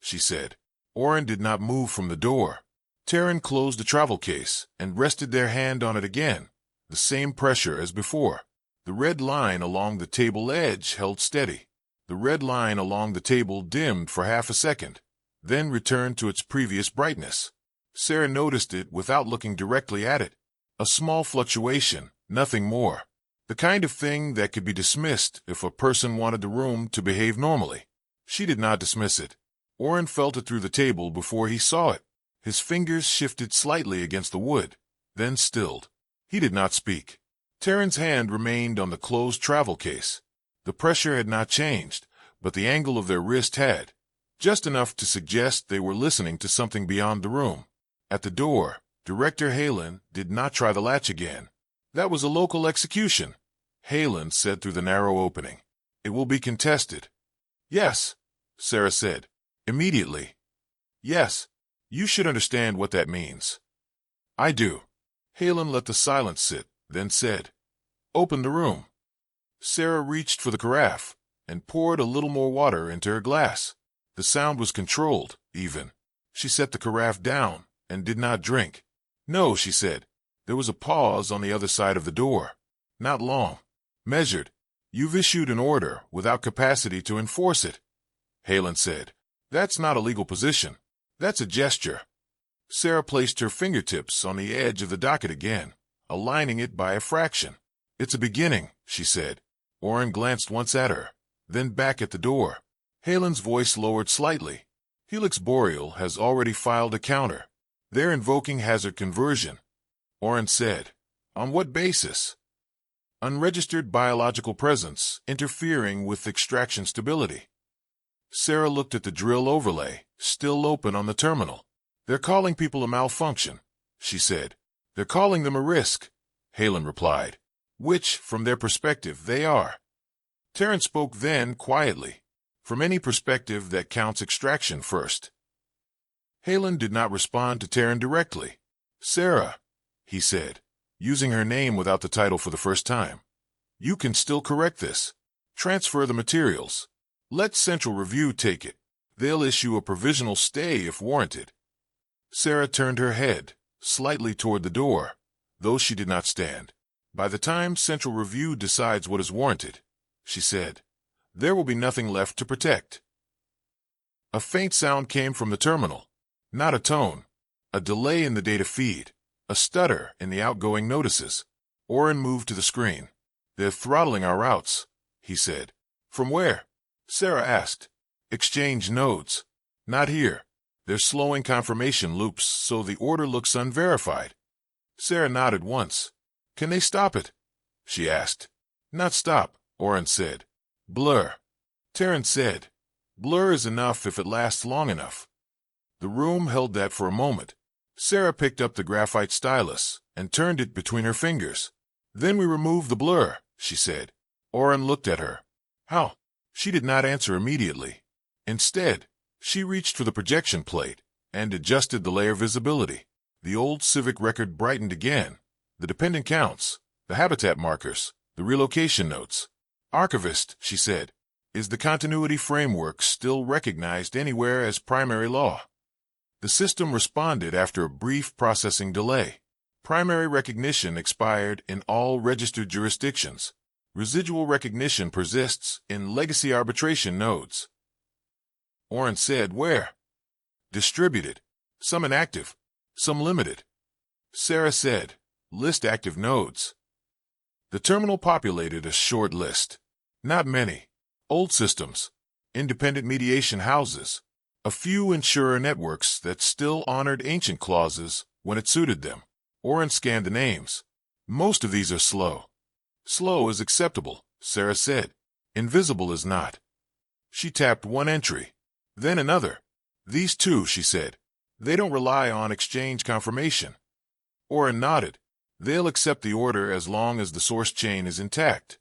she said. Orin did not move from the door. Terran closed the travel case and rested their hand on it again, the same pressure as before. The red line along the table edge held steady. The red line along the table dimmed for half a second, then returned to its previous brightness. Sarah noticed it without looking directly at it. A small fluctuation, nothing more. The kind of thing that could be dismissed if a person wanted the room to behave normally. She did not dismiss it. Orin felt it through the table before he saw it. His fingers shifted slightly against the wood, then stilled. He did not speak. Terran's hand remained on the closed travel case. The pressure had not changed, but the angle of their wrist had, just enough to suggest they were listening to something beyond the room. At the door, Director Halen did not try the latch again. That was a local execution, Halen said through the narrow opening. It will be contested. Yes, Sarah said. Immediately. Yes, you should understand what that means. I do. Halen let the silence sit, then said, open the room. Sarah reached for the carafe and poured a little more water into her glass. The sound was controlled, even. She set the carafe down and did not drink. No, she said. There was a pause on the other side of the door. Not long. Measured. You've issued an order without capacity to enforce it. Halen said. That's not a legal position. That's a gesture. Sarah placed her fingertips on the edge of the docket again, aligning it by a fraction. It's a beginning, she said. Orin glanced once at her, then back at the door. Halen's voice lowered slightly. Helix Boreal has already filed a counter. They're invoking hazard conversion. Orin said, on what basis? Unregistered biological presence interfering with extraction stability. Sarah looked at the drill overlay, still open on the terminal. They're calling people a malfunction, she said. They're calling them a risk, Halen replied. Which, from their perspective, they are. Terran spoke then quietly. From any perspective that counts extraction first. Halen did not respond to Terran directly. Sarah, he said, using her name without the title for the first time. You can still correct this. Transfer the materials. Let Central Review take it. They'll issue a provisional stay if warranted. Sarah turned her head, slightly toward the door, though she did not stand. By the time Central Review decides what is warranted, she said, there will be nothing left to protect. A faint sound came from the terminal. Not a tone. A delay in the data feed. A stutter in the outgoing notices. Oren moved to the screen. They're throttling our routes, he said. From where? Sarah asked. Exchange nodes. Not here. They're slowing confirmation loops so the order looks unverified. Sarah nodded once. Can they stop it? She asked. Not stop, Oren said. Blur. Terran said. Blur is enough if it lasts long enough. The room held that for a moment. Sarah picked up the graphite stylus and turned it between her fingers. Then we remove the blur, she said. Oren looked at her. How? She did not answer immediately. Instead, she reached for the projection plate and adjusted the layer visibility. The old civic record brightened again. The dependent counts, the habitat markers, the relocation notes. Archivist, she said. Is the continuity framework still recognized anywhere as primary law? The system responded after a brief processing delay. Primary recognition expired in all registered jurisdictions. Residual recognition persists in legacy arbitration nodes. Oren said where? Distributed. Some inactive. Some limited. Sarah said, list active nodes. The terminal populated a short list. Not many. Old systems. Independent mediation houses. A few insurer networks that still honored ancient clauses when it suited them. Oren scanned the names. Most of these are slow. Slow is acceptable, Sarah said. Invisible is not. She tapped one entry. Then another. These two, she said. They don't rely on exchange confirmation. Oren nodded. They'll accept the order as long as the source chain is intact.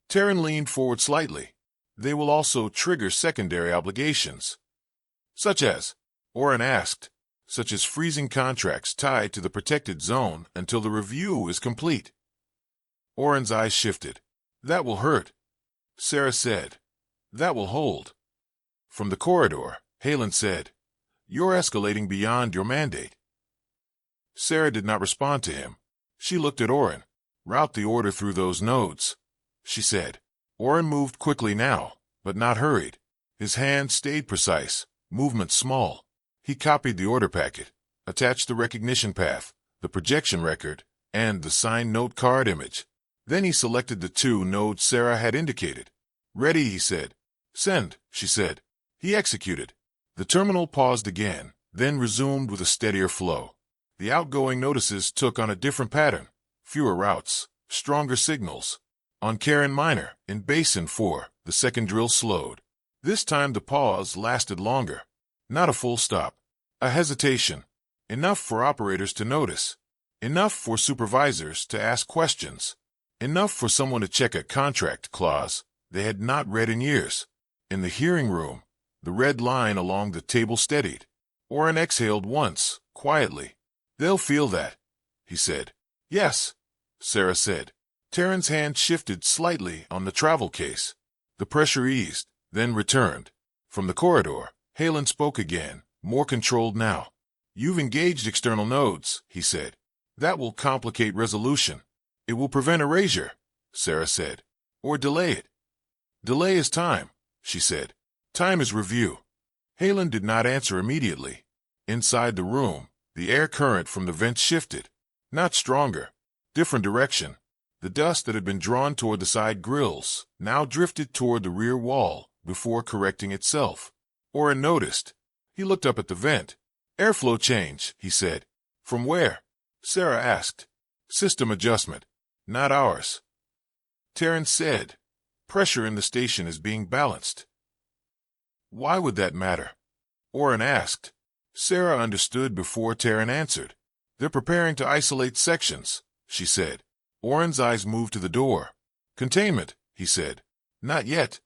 Terran leaned forward slightly. They will also trigger secondary obligations. Such as? Oren asked. Such as freezing contracts tied to the protected zone until the review is complete. Oren's eyes shifted. That will hurt. Sarah said. That will hold. From the corridor, Halen said, You're escalating beyond your mandate. Sarah did not respond to him. She looked at Oren. Route the order through those nodes, she said. Oren moved quickly now, but not hurried. His hand stayed precise, movement small. He copied the order packet, attached the recognition path, the projection record, and the signed note card image. Then he selected the two nodes Sarah had indicated. Ready, he said. Send, she said. He executed. The terminal paused again, then resumed with a steadier flow. The outgoing notices took on a different pattern. Fewer routes, stronger signals. On Karen Minor, in Basin 4, the second drill slowed. This time the pause lasted longer. Not a full stop. A hesitation. Enough for operators to notice. Enough for supervisors to ask questions. Enough for someone to check a contract clause they had not read in years. In the hearing room, the red line along the table steadied. Oren exhaled once, quietly. They'll feel that, he said. Yes, Sarah said. Terran's hand shifted slightly on the travel case. The pressure eased, then returned. From the corridor, Halen spoke again, more controlled now. You've engaged external nodes, he said. That will complicate resolution. It will prevent erasure, Sarah said. Or delay it. Delay is time, she said. Time is review. Halen did not answer immediately. Inside the room, the air current from the vents shifted. Not stronger. Different direction. The dust that had been drawn toward the side grills now drifted toward the rear wall before correcting itself. Oren noticed. He looked up at the vent. Airflow change, he said. From where? Sarah asked. System adjustment. Not ours. Terrence said. Pressure in the station is being balanced. Why would that matter? Oren asked. Sarah understood before Terran answered. They're preparing to isolate sections, she said. Oren's eyes moved to the door. Containment, he said. Not yet,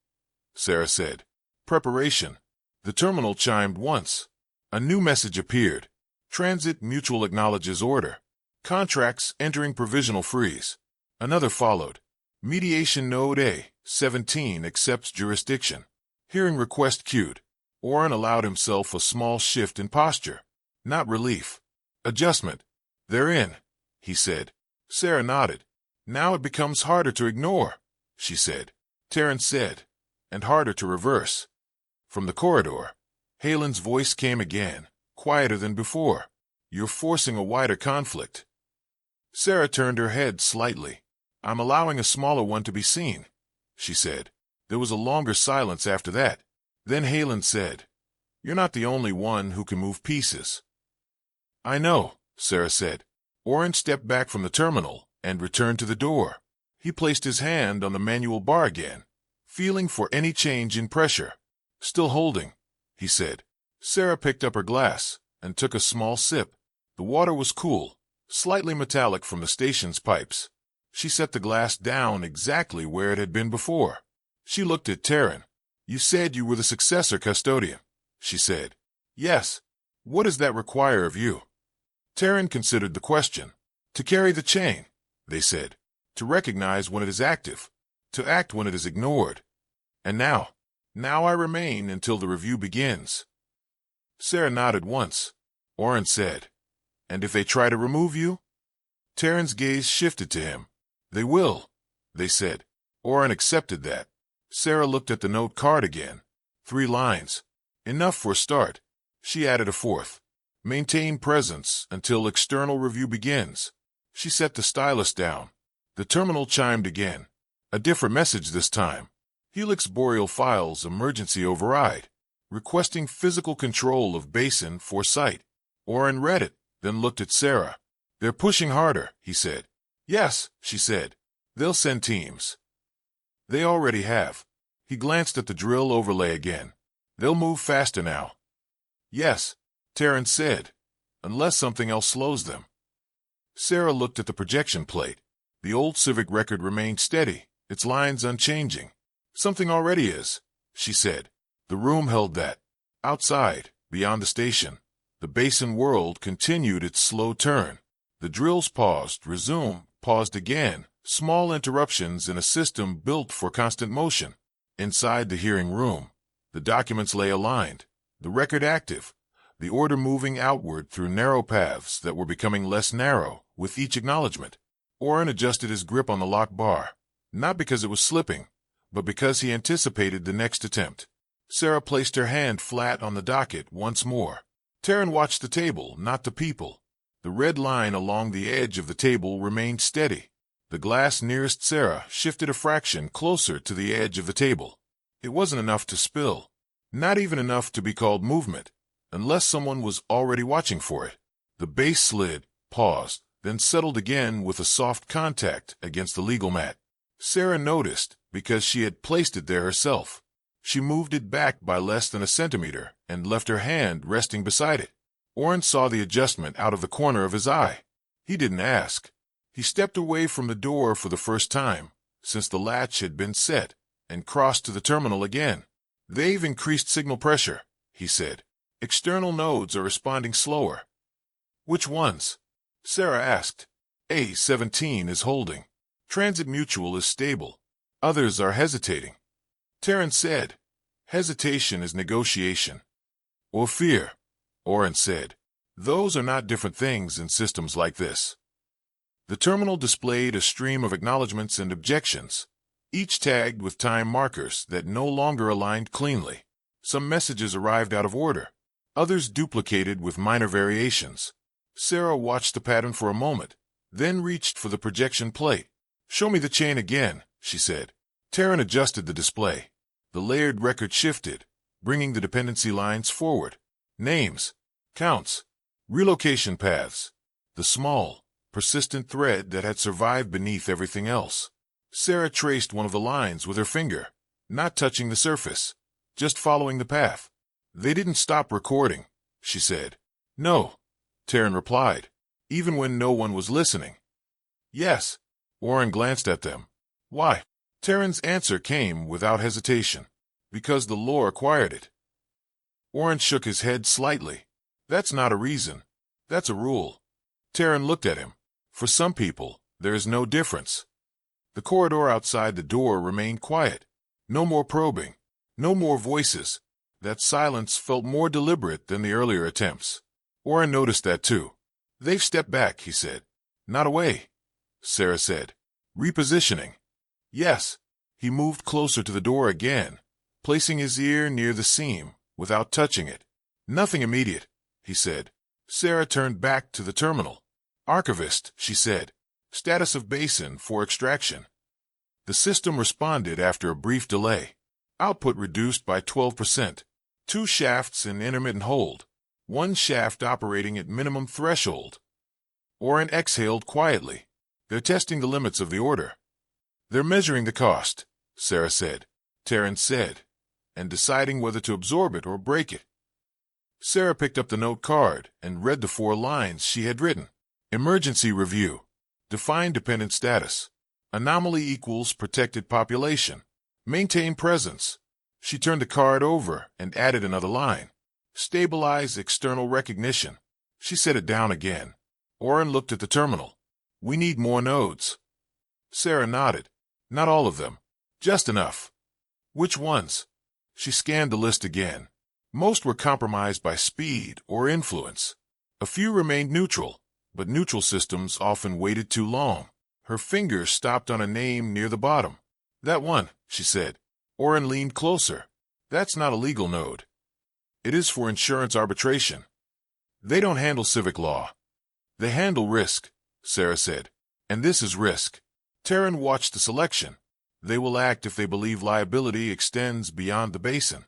Sarah said. Preparation. The terminal chimed once. A new message appeared. Transit mutual acknowledges order. Contracts entering provisional freeze. Another followed. Mediation node A17 accepts jurisdiction. Hearing request queued. Oren allowed himself a small shift in posture. Not relief. Adjustment. They're in, he said. Sarah nodded. Now it becomes harder to ignore, she said. Terrence said. And harder to reverse. From the corridor, Halen's voice came again, quieter than before. You're forcing a wider conflict. Sarah turned her head slightly. I'm allowing a smaller one to be seen, she said. There was a longer silence after that. Then Halen said, You're not the only one who can move pieces. I know, Sarah said. Oren stepped back from the terminal and returned to the door. He placed his hand on the manual bar again, feeling for any change in pressure. Still holding, he said. Sarah picked up her glass and took a small sip. The water was cool, slightly metallic from the station's pipes. She set the glass down exactly where it had been before. She looked at Terran. You said you were the successor custodian, she said. Yes. What does that require of you? Terran considered the question. To carry the chain, they said. To recognize when it is active. To act when it is ignored. And now I remain until the review begins. Sarah nodded once. Oren said, And if they try to remove you? Terran's gaze shifted to him. They will, they said. Oren accepted that. Sarah looked at the note card again. 3 lines. Enough for a start. She added a fourth. Maintain presence until external review begins. She set the stylus down. The terminal chimed again. A different message this time. Helix Boreal Files Emergency Override. Requesting physical control of Basin for site. Oren read it, then looked at Sarah. They're pushing harder, he said. Yes, she said. They'll send teams. They already have. He glanced at the drill overlay again. They'll move faster now. Yes, Terrence said, unless something else slows them. Sarah looked at the projection plate. The old Civic record remained steady, its lines unchanging. Something already is, she said. The room held that. Outside, beyond the station, the basin world continued its slow turn. The drills paused, resumed, paused again, small interruptions in a system built for constant motion. Inside the hearing room, the documents lay aligned, the record active, the order moving outward through narrow paths that were becoming less narrow with each acknowledgement. Oren adjusted his grip on the lock bar, not because it was slipping, but because he anticipated the next attempt. Sarah placed her hand flat on the docket once more. Terran watched the table, not the people. The red line along the edge of the table remained steady. The glass nearest Sarah shifted a fraction closer to the edge of the table. It wasn't enough to spill. Not even enough to be called movement, unless someone was already watching for it. The base slid, paused, then settled again with a soft contact against the legal mat. Sarah noticed because she had placed it there herself. She moved it back by less than a centimeter and left her hand resting beside it. Oren saw the adjustment out of the corner of his eye. He didn't ask. He stepped away from the door for the first time, since the latch had been set, and crossed to the terminal again. They've increased signal pressure, he said. External nodes are responding slower. Which ones? Sarah asked. A17 is holding. Transit Mutual is stable. Others are hesitating. Terrence said. Hesitation is negotiation. Or fear, Oren said. Those are not different things in systems like this. The terminal displayed a stream of acknowledgments and objections, each tagged with time markers that no longer aligned cleanly. Some messages arrived out of order, others duplicated with minor variations. Sarah watched the pattern for a moment, then reached for the projection plate. Show me the chain again, she said. Terran adjusted the display. The layered record shifted, bringing the dependency lines forward. Names, counts, relocation paths. The small, persistent thread that had survived beneath everything else. Sarah traced one of the lines with her finger, not touching the surface, just following the path. They didn't stop recording, she said. No, Taryn replied, even when no one was listening. Yes. Warren glanced at them. Why? Taryn's answer came without hesitation. Because the lore required it. Warren shook his head slightly. That's not a reason. That's a rule. Taryn looked at him. For some people, there is no difference. The corridor outside the door remained quiet. No more probing. No more voices. That silence felt more deliberate than the earlier attempts. Warren noticed that too. They've stepped back, he said. Not away, Sarah said. Repositioning. Yes. He moved closer to the door again, placing his ear near the seam, without touching it. Nothing immediate, he said. Sarah turned back to the terminal. Archivist, she said. Status of basin for extraction. The system responded after a brief delay. Output reduced by 12%. 2 shafts in intermittent hold. 1 shaft operating at minimum threshold. Warren exhaled quietly. They're testing the limits of the order. They're measuring the cost, Sarah said. Taryn said, and deciding whether to absorb it or break it. Sarah picked up the note card and read the 4 lines she had written. Emergency review. Define dependent status. Anomaly equals protected population. Maintain presence. She turned the card over and added another line. Stabilize external recognition. She set it down again. Warren looked at the terminal. We need more nodes. Sarah nodded. Not all of them. Just enough. Which ones? She scanned the list again. Most were compromised by speed or influence. A few remained neutral, but neutral systems often waited too long. Her finger stopped on a name near the bottom. That one, she said. Warren leaned closer. That's not a legal node. It is for insurance arbitration. They don't handle civic law. They handle risk, Sarah said. And this is risk. Taryn watched the selection. They will act if they believe liability extends beyond the basin.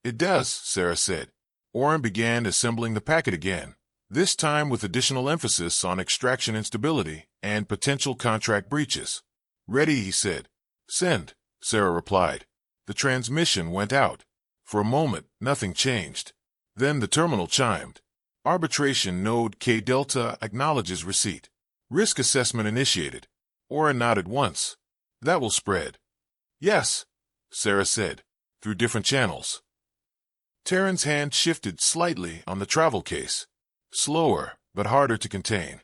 It does, Sarah said. Warren began assembling the packet again, this time with additional emphasis on extraction instability and potential contract breaches. Ready, he said. Send, Sarah replied. The transmission went out. For a moment, nothing changed. Then the terminal chimed. Arbitration node K Delta acknowledges receipt. Risk assessment initiated. Warren nodded once. That will spread. Yes, Sarah said, through different channels. Taryn's hand shifted slightly on the travel case. Slower, but harder to contain.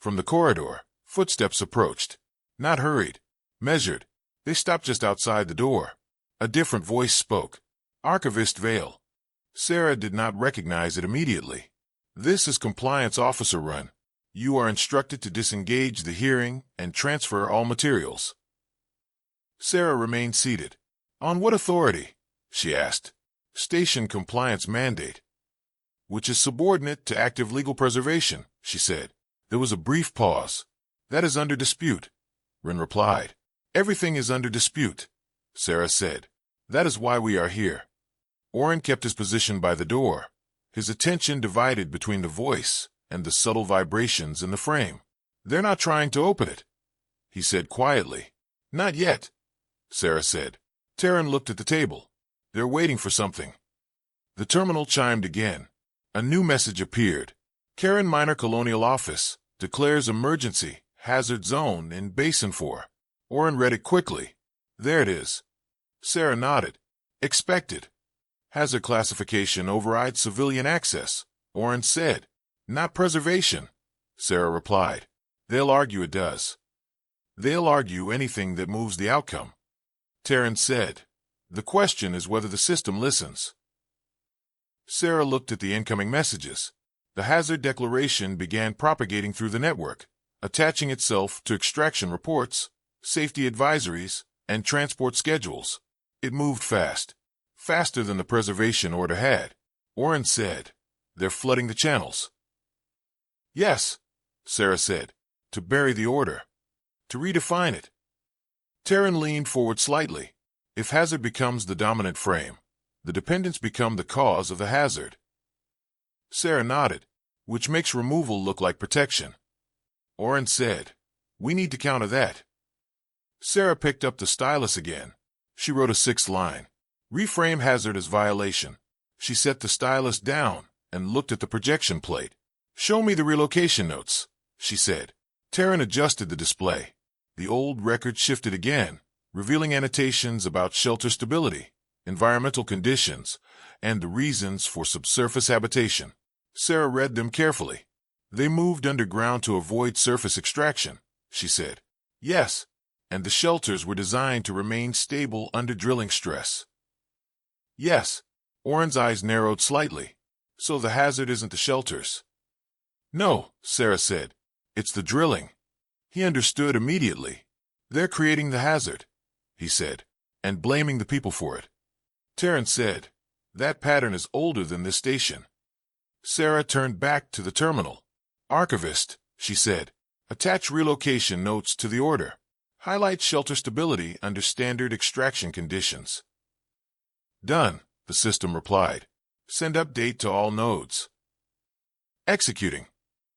From the corridor, footsteps approached. Not hurried. Measured. They stopped just outside the door. A different voice spoke. Archivist Vale. Sarah did not recognize it immediately. This is compliance officer run. You are instructed to disengage the hearing and transfer all materials. Sarah remained seated. On what authority? She asked. Station compliance mandate. Which is subordinate to active legal preservation, she said. There was a brief pause. That is under dispute, Wren replied. Everything is under dispute, Sarah said. That is why we are here. Warren kept his position by the door, his attention divided between the voice and the subtle vibrations in the frame. They're not trying to open it, he said quietly. Not yet, Sarah said. Taryn looked at the table. They're waiting for something. The terminal chimed again. A new message appeared. Karen Minor Colonial Office declares emergency hazard zone in Basin 4. Warren read it quickly. There it is. Sarah nodded. Expected. Hazard classification overrides civilian access, Warren said. Not preservation, Sarah replied. They'll argue it does. They'll argue anything that moves the outcome. Taryn said. The question is whether the system listens. Sarah looked at the incoming messages. The hazard declaration began propagating through the network, attaching itself to extraction reports, safety advisories, and transport schedules. It moved fast. Faster than the preservation order had. Warren said. They're flooding the channels. Yes, Sarah said. To bury the order. To redefine it. Taryn leaned forward slightly. If hazard becomes the dominant frame, the dependents become the cause of the hazard. Sarah nodded, which makes removal look like protection. Warren said. We need to counter that. Sarah picked up the stylus again. She wrote a sixth line. Reframe hazard as violation. She set the stylus down and looked at the projection plate. Show me the relocation notes, she said. Taryn adjusted the display. The old record shifted again, revealing annotations about shelter stability, environmental conditions, and the reasons for subsurface habitation. Sarah read them carefully. They moved underground to avoid surface extraction, she said. Yes, and the shelters were designed to remain stable under drilling stress. Yes. Oren's eyes narrowed slightly. So the hazard isn't the shelters? No, Sarah said. It's the drilling. He understood immediately. They're creating the hazard, he said, and blaming the people for it. Terrence said, that pattern is older than this station. Sarah turned back to the terminal. Archivist, she said, attach relocation notes to the order. Highlight shelter stability under standard extraction conditions. Done, the system replied. Send update to all nodes. Executing.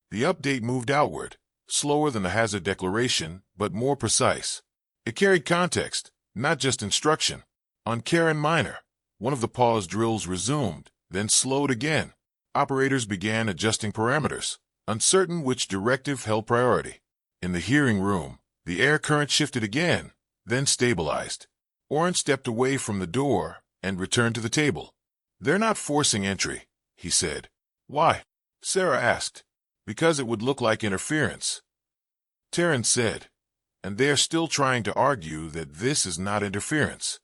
The update moved outward, slower than the hazard declaration, but more precise. It carried context, not just instruction. On Karen Minor, one of the pause drills resumed, then slowed again. Operators began adjusting parameters, uncertain which directive held priority. In the hearing room, the air current shifted again, then stabilized. Oren stepped away from the door and returned to the table. They're not forcing entry, he said. Why? Sarah asked. Because it would look like interference. Terrence said. And they're still trying to argue that this is not interference.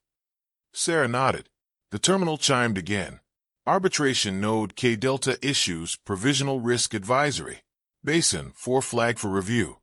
Sarah nodded. The terminal chimed again. Arbitration node K Delta issues provisional risk advisory. Basin 4 flag for review.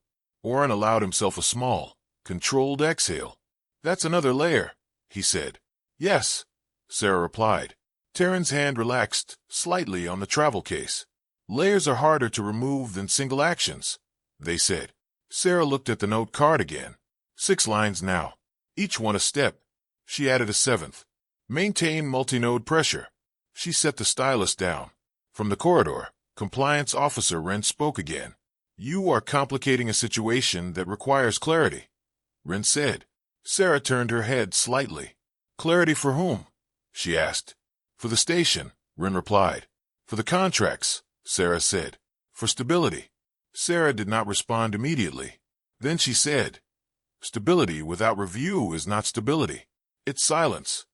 Oren allowed himself a small, controlled exhale. That's another layer, he said. Yes, Sarah replied. Terren's hand relaxed slightly on the travel case. Layers are harder to remove than single actions, they said. Sarah looked at the note card again. 6 lines now, each one a step. She added a 7th. Maintain multi-node pressure. She set the stylus down. From the corridor, Compliance Officer Wren spoke again. You are complicating a situation that requires clarity, Wren said. Sarah turned her head slightly. Clarity for whom? She asked. For the station, Wren replied. For the contracts, Sarah said. For stability. Sarah did not respond immediately. Then she said, Stability without review is not stability. It's silence.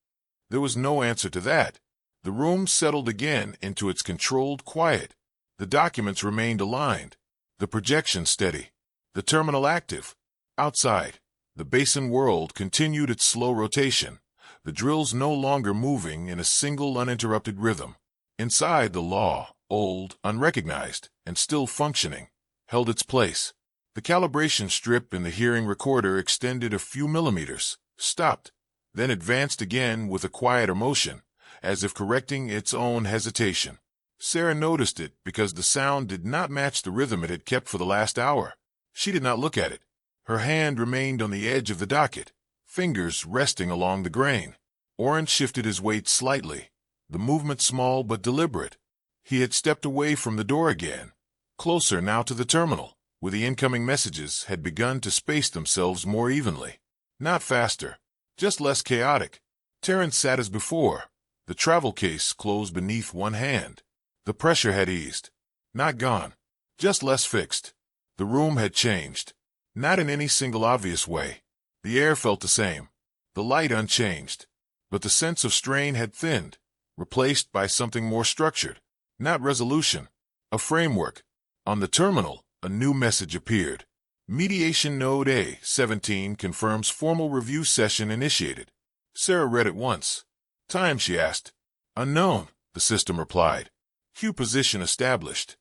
There was no answer to that. The room settled again into its controlled quiet. The documents remained aligned. The projection steady. The terminal active. Outside, the basin world continued its slow rotation. The drills no longer moving in a single uninterrupted rhythm. Inside, the law, old, unrecognized, and still functioning, held its place. The calibration strip in the hearing recorder extended a few millimeters, stopped, then advanced again with a quieter motion, as if correcting its own hesitation. Sarah noticed it because the sound did not match the rhythm it had kept for the last hour. She did not look at it. Her hand remained on the edge of the docket, fingers resting along the grain. Oren shifted his weight slightly, the movement small but deliberate. He had stepped away from the door again, closer now to the terminal, where the incoming messages had begun to space themselves more evenly. Not faster, just less chaotic. Terrence sat as before, the travel case closed beneath one hand. The pressure had eased. Not gone, just less fixed. The room had changed. Not in any single obvious way. The air felt the same, the light unchanged, but the sense of strain had thinned, replaced by something more structured. Not resolution, a framework. On the terminal, a new message appeared. Mediation Node A17 confirms formal review session initiated. Sarah read it once. Time, she asked. Unknown, the system replied. Queue position established.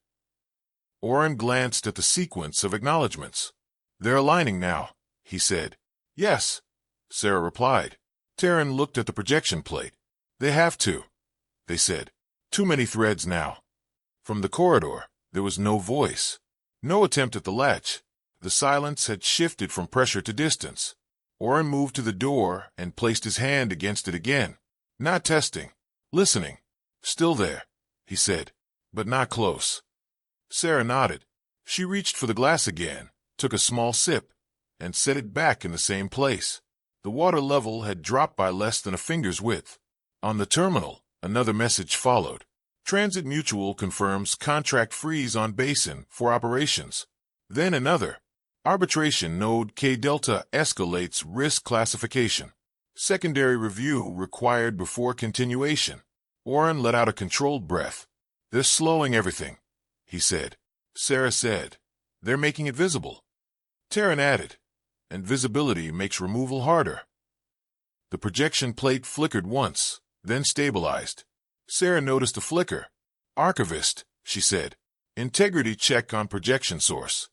Oren glanced at the sequence of acknowledgments. They're aligning now, he said. Yes, Sarah replied. Terran looked at the projection plate. They have to, they said. Too many threads now. From the corridor, there was no voice. No attempt at the latch. The silence had shifted from pressure to distance. Oren moved to the door and placed his hand against it again. Not testing. Listening. Still there, he said, but not close. Sarah nodded. She reached for the glass again, took a small sip. and set it back in the same place. The water level had dropped by less than a finger's width. On the terminal, another message followed. Transit Mutual confirms contract freeze on basin for operations. Then another. Arbitration node K Delta escalates risk classification. Secondary review required before continuation. Warren let out a controlled breath. They're slowing everything, he said. Sarah said. They're making it visible. Terran added. And visibility makes removal harder. The projection plate flickered once, then stabilized. Sarah noticed a flicker. Archivist, she said. Integrity check on projection source.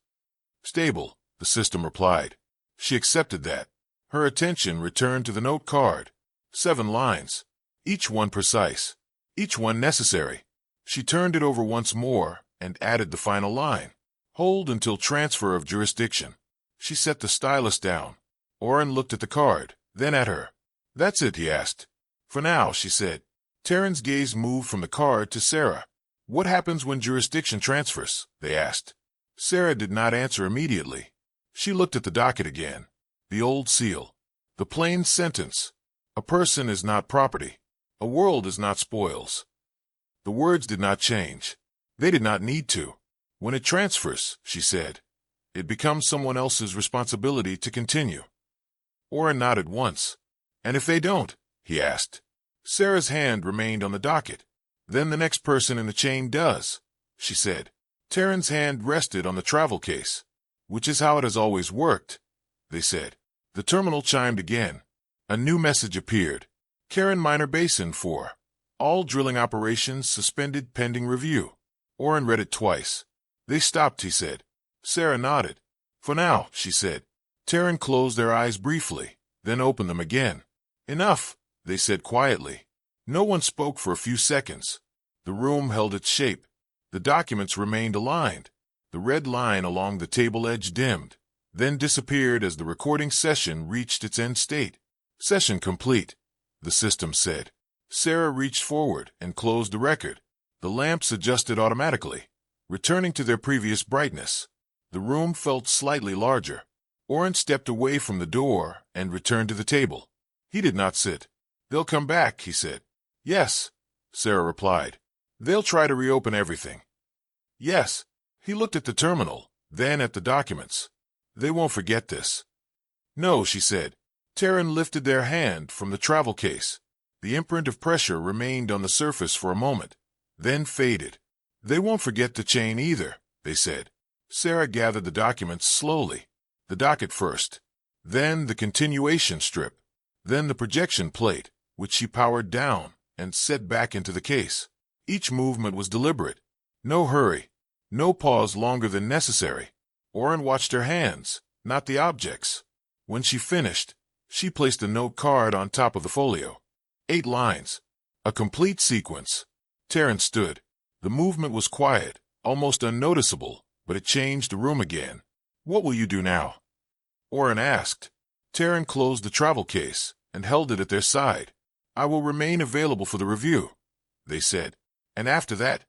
Stable, the system replied. She accepted that. Her attention returned to the note card. 7 lines. Each one precise. Each one necessary. She turned it over once more and added the final line. Hold until transfer of jurisdiction. She set the stylus down. Oren looked at the card, then at her. That's it, he asked. For now, she said. Terran's gaze moved from the card to Sarah. What happens when jurisdiction transfers? They asked. Sarah did not answer immediately. She looked at the docket again. The old seal. The plain sentence. A person is not property. A world is not spoils. The words did not change. They did not need to. When it transfers, she said, it becomes someone else's responsibility to continue. Oren nodded once. And if they don't? He asked. Sarah's hand remained on the docket. Then the next person in the chain does, she said. Terran's hand rested on the travel case. Which is how it has always worked, they said. The terminal chimed again. A new message appeared. Karen Minor Basin 4. All drilling operations suspended pending review. Oren read it twice. They stopped, he said. Sarah nodded. For now, she said. Terran closed their eyes briefly, then opened them again. Enough, they said quietly. No one spoke for a few seconds. The room held its shape. The documents remained aligned. The red line along the table edge dimmed, then disappeared as the recording session reached its end state. Session complete, the system said. Sarah reached forward and closed the record. The lamps adjusted automatically, returning to their previous brightness. The room felt slightly larger. Oren stepped away from the door and returned to the table. He did not sit. They'll come back, he said. Yes, Sarah replied. They'll try to reopen everything. Yes. He looked at the terminal, then at the documents. They won't forget this. No, she said. Terran lifted their hand from the travel case. The imprint of pressure remained on the surface for a moment, then faded. They won't forget the chain either, they said. Sarah gathered the documents slowly. The docket first, then the continuation strip, then the projection plate, which she powered down and set back into the case. Each movement was deliberate. No hurry. No pause longer than necessary. Oren watched her hands, not the objects. When she finished, she placed a note card on top of the folio. 8 lines. A complete sequence. Terran stood. The movement was quiet, almost unnoticeable, but it changed the room again. What will you do now? Oren asked. Terran closed the travel case and held it at their side. I will remain available for the review, they said. And after that?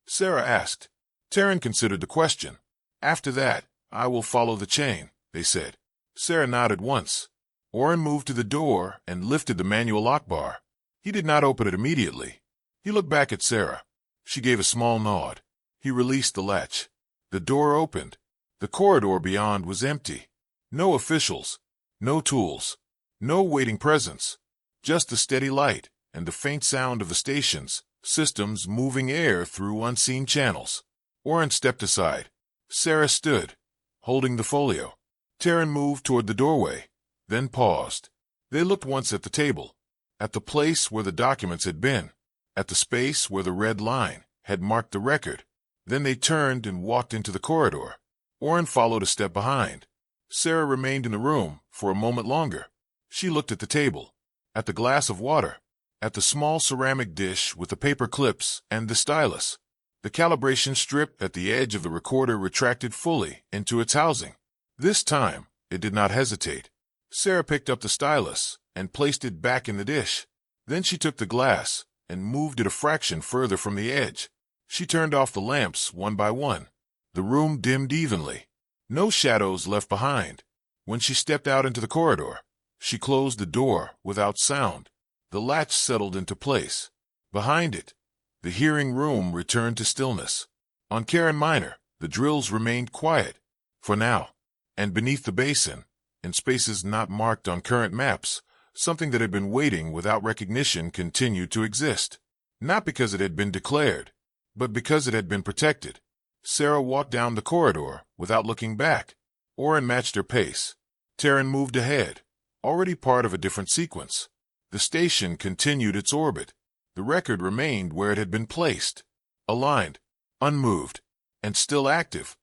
Sarah asked. Terran considered the question. After that, I will follow the chain, they said. Sarah nodded once. Oren moved to the door and lifted the manual lock bar. He did not open it immediately. He looked back at Sarah. She gave a small nod. He released the latch. The door opened. The corridor beyond was empty. No officials. No tools. No waiting presence. Just the steady light and the faint sound of the stations, systems moving air through unseen channels. Oren stepped aside. Sarah stood, holding the folio. Terran moved toward the doorway, then paused. They looked once at the table, at the place where the documents had been, at the space where the red line had marked the record. Then they turned and walked into the corridor. Oren followed a step behind. Sarah remained in the room for a moment longer. She looked at the table, at the glass of water, at the small ceramic dish with the paper clips and the stylus. The calibration strip at the edge of the recorder retracted fully into its housing. This time, it did not hesitate. Sarah picked up the stylus and placed it back in the dish. Then she took the glass and moved it a fraction further from the edge. She turned off the lamps one by one. The room dimmed evenly. No shadows left behind. When she stepped out into the corridor, she closed the door without sound. The latch settled into place. Behind it, the hearing room returned to stillness. On Karen Minor, the drills remained quiet, for now, and beneath the basin, in spaces not marked on current maps, something that had been waiting without recognition continued to exist. Not because it had been declared, but because it had been protected. Sarah walked down the corridor without looking back. Oren matched her pace. Terran moved ahead, already part of a different sequence. The station continued its orbit. The record remained where it had been placed, aligned, unmoved, and still active.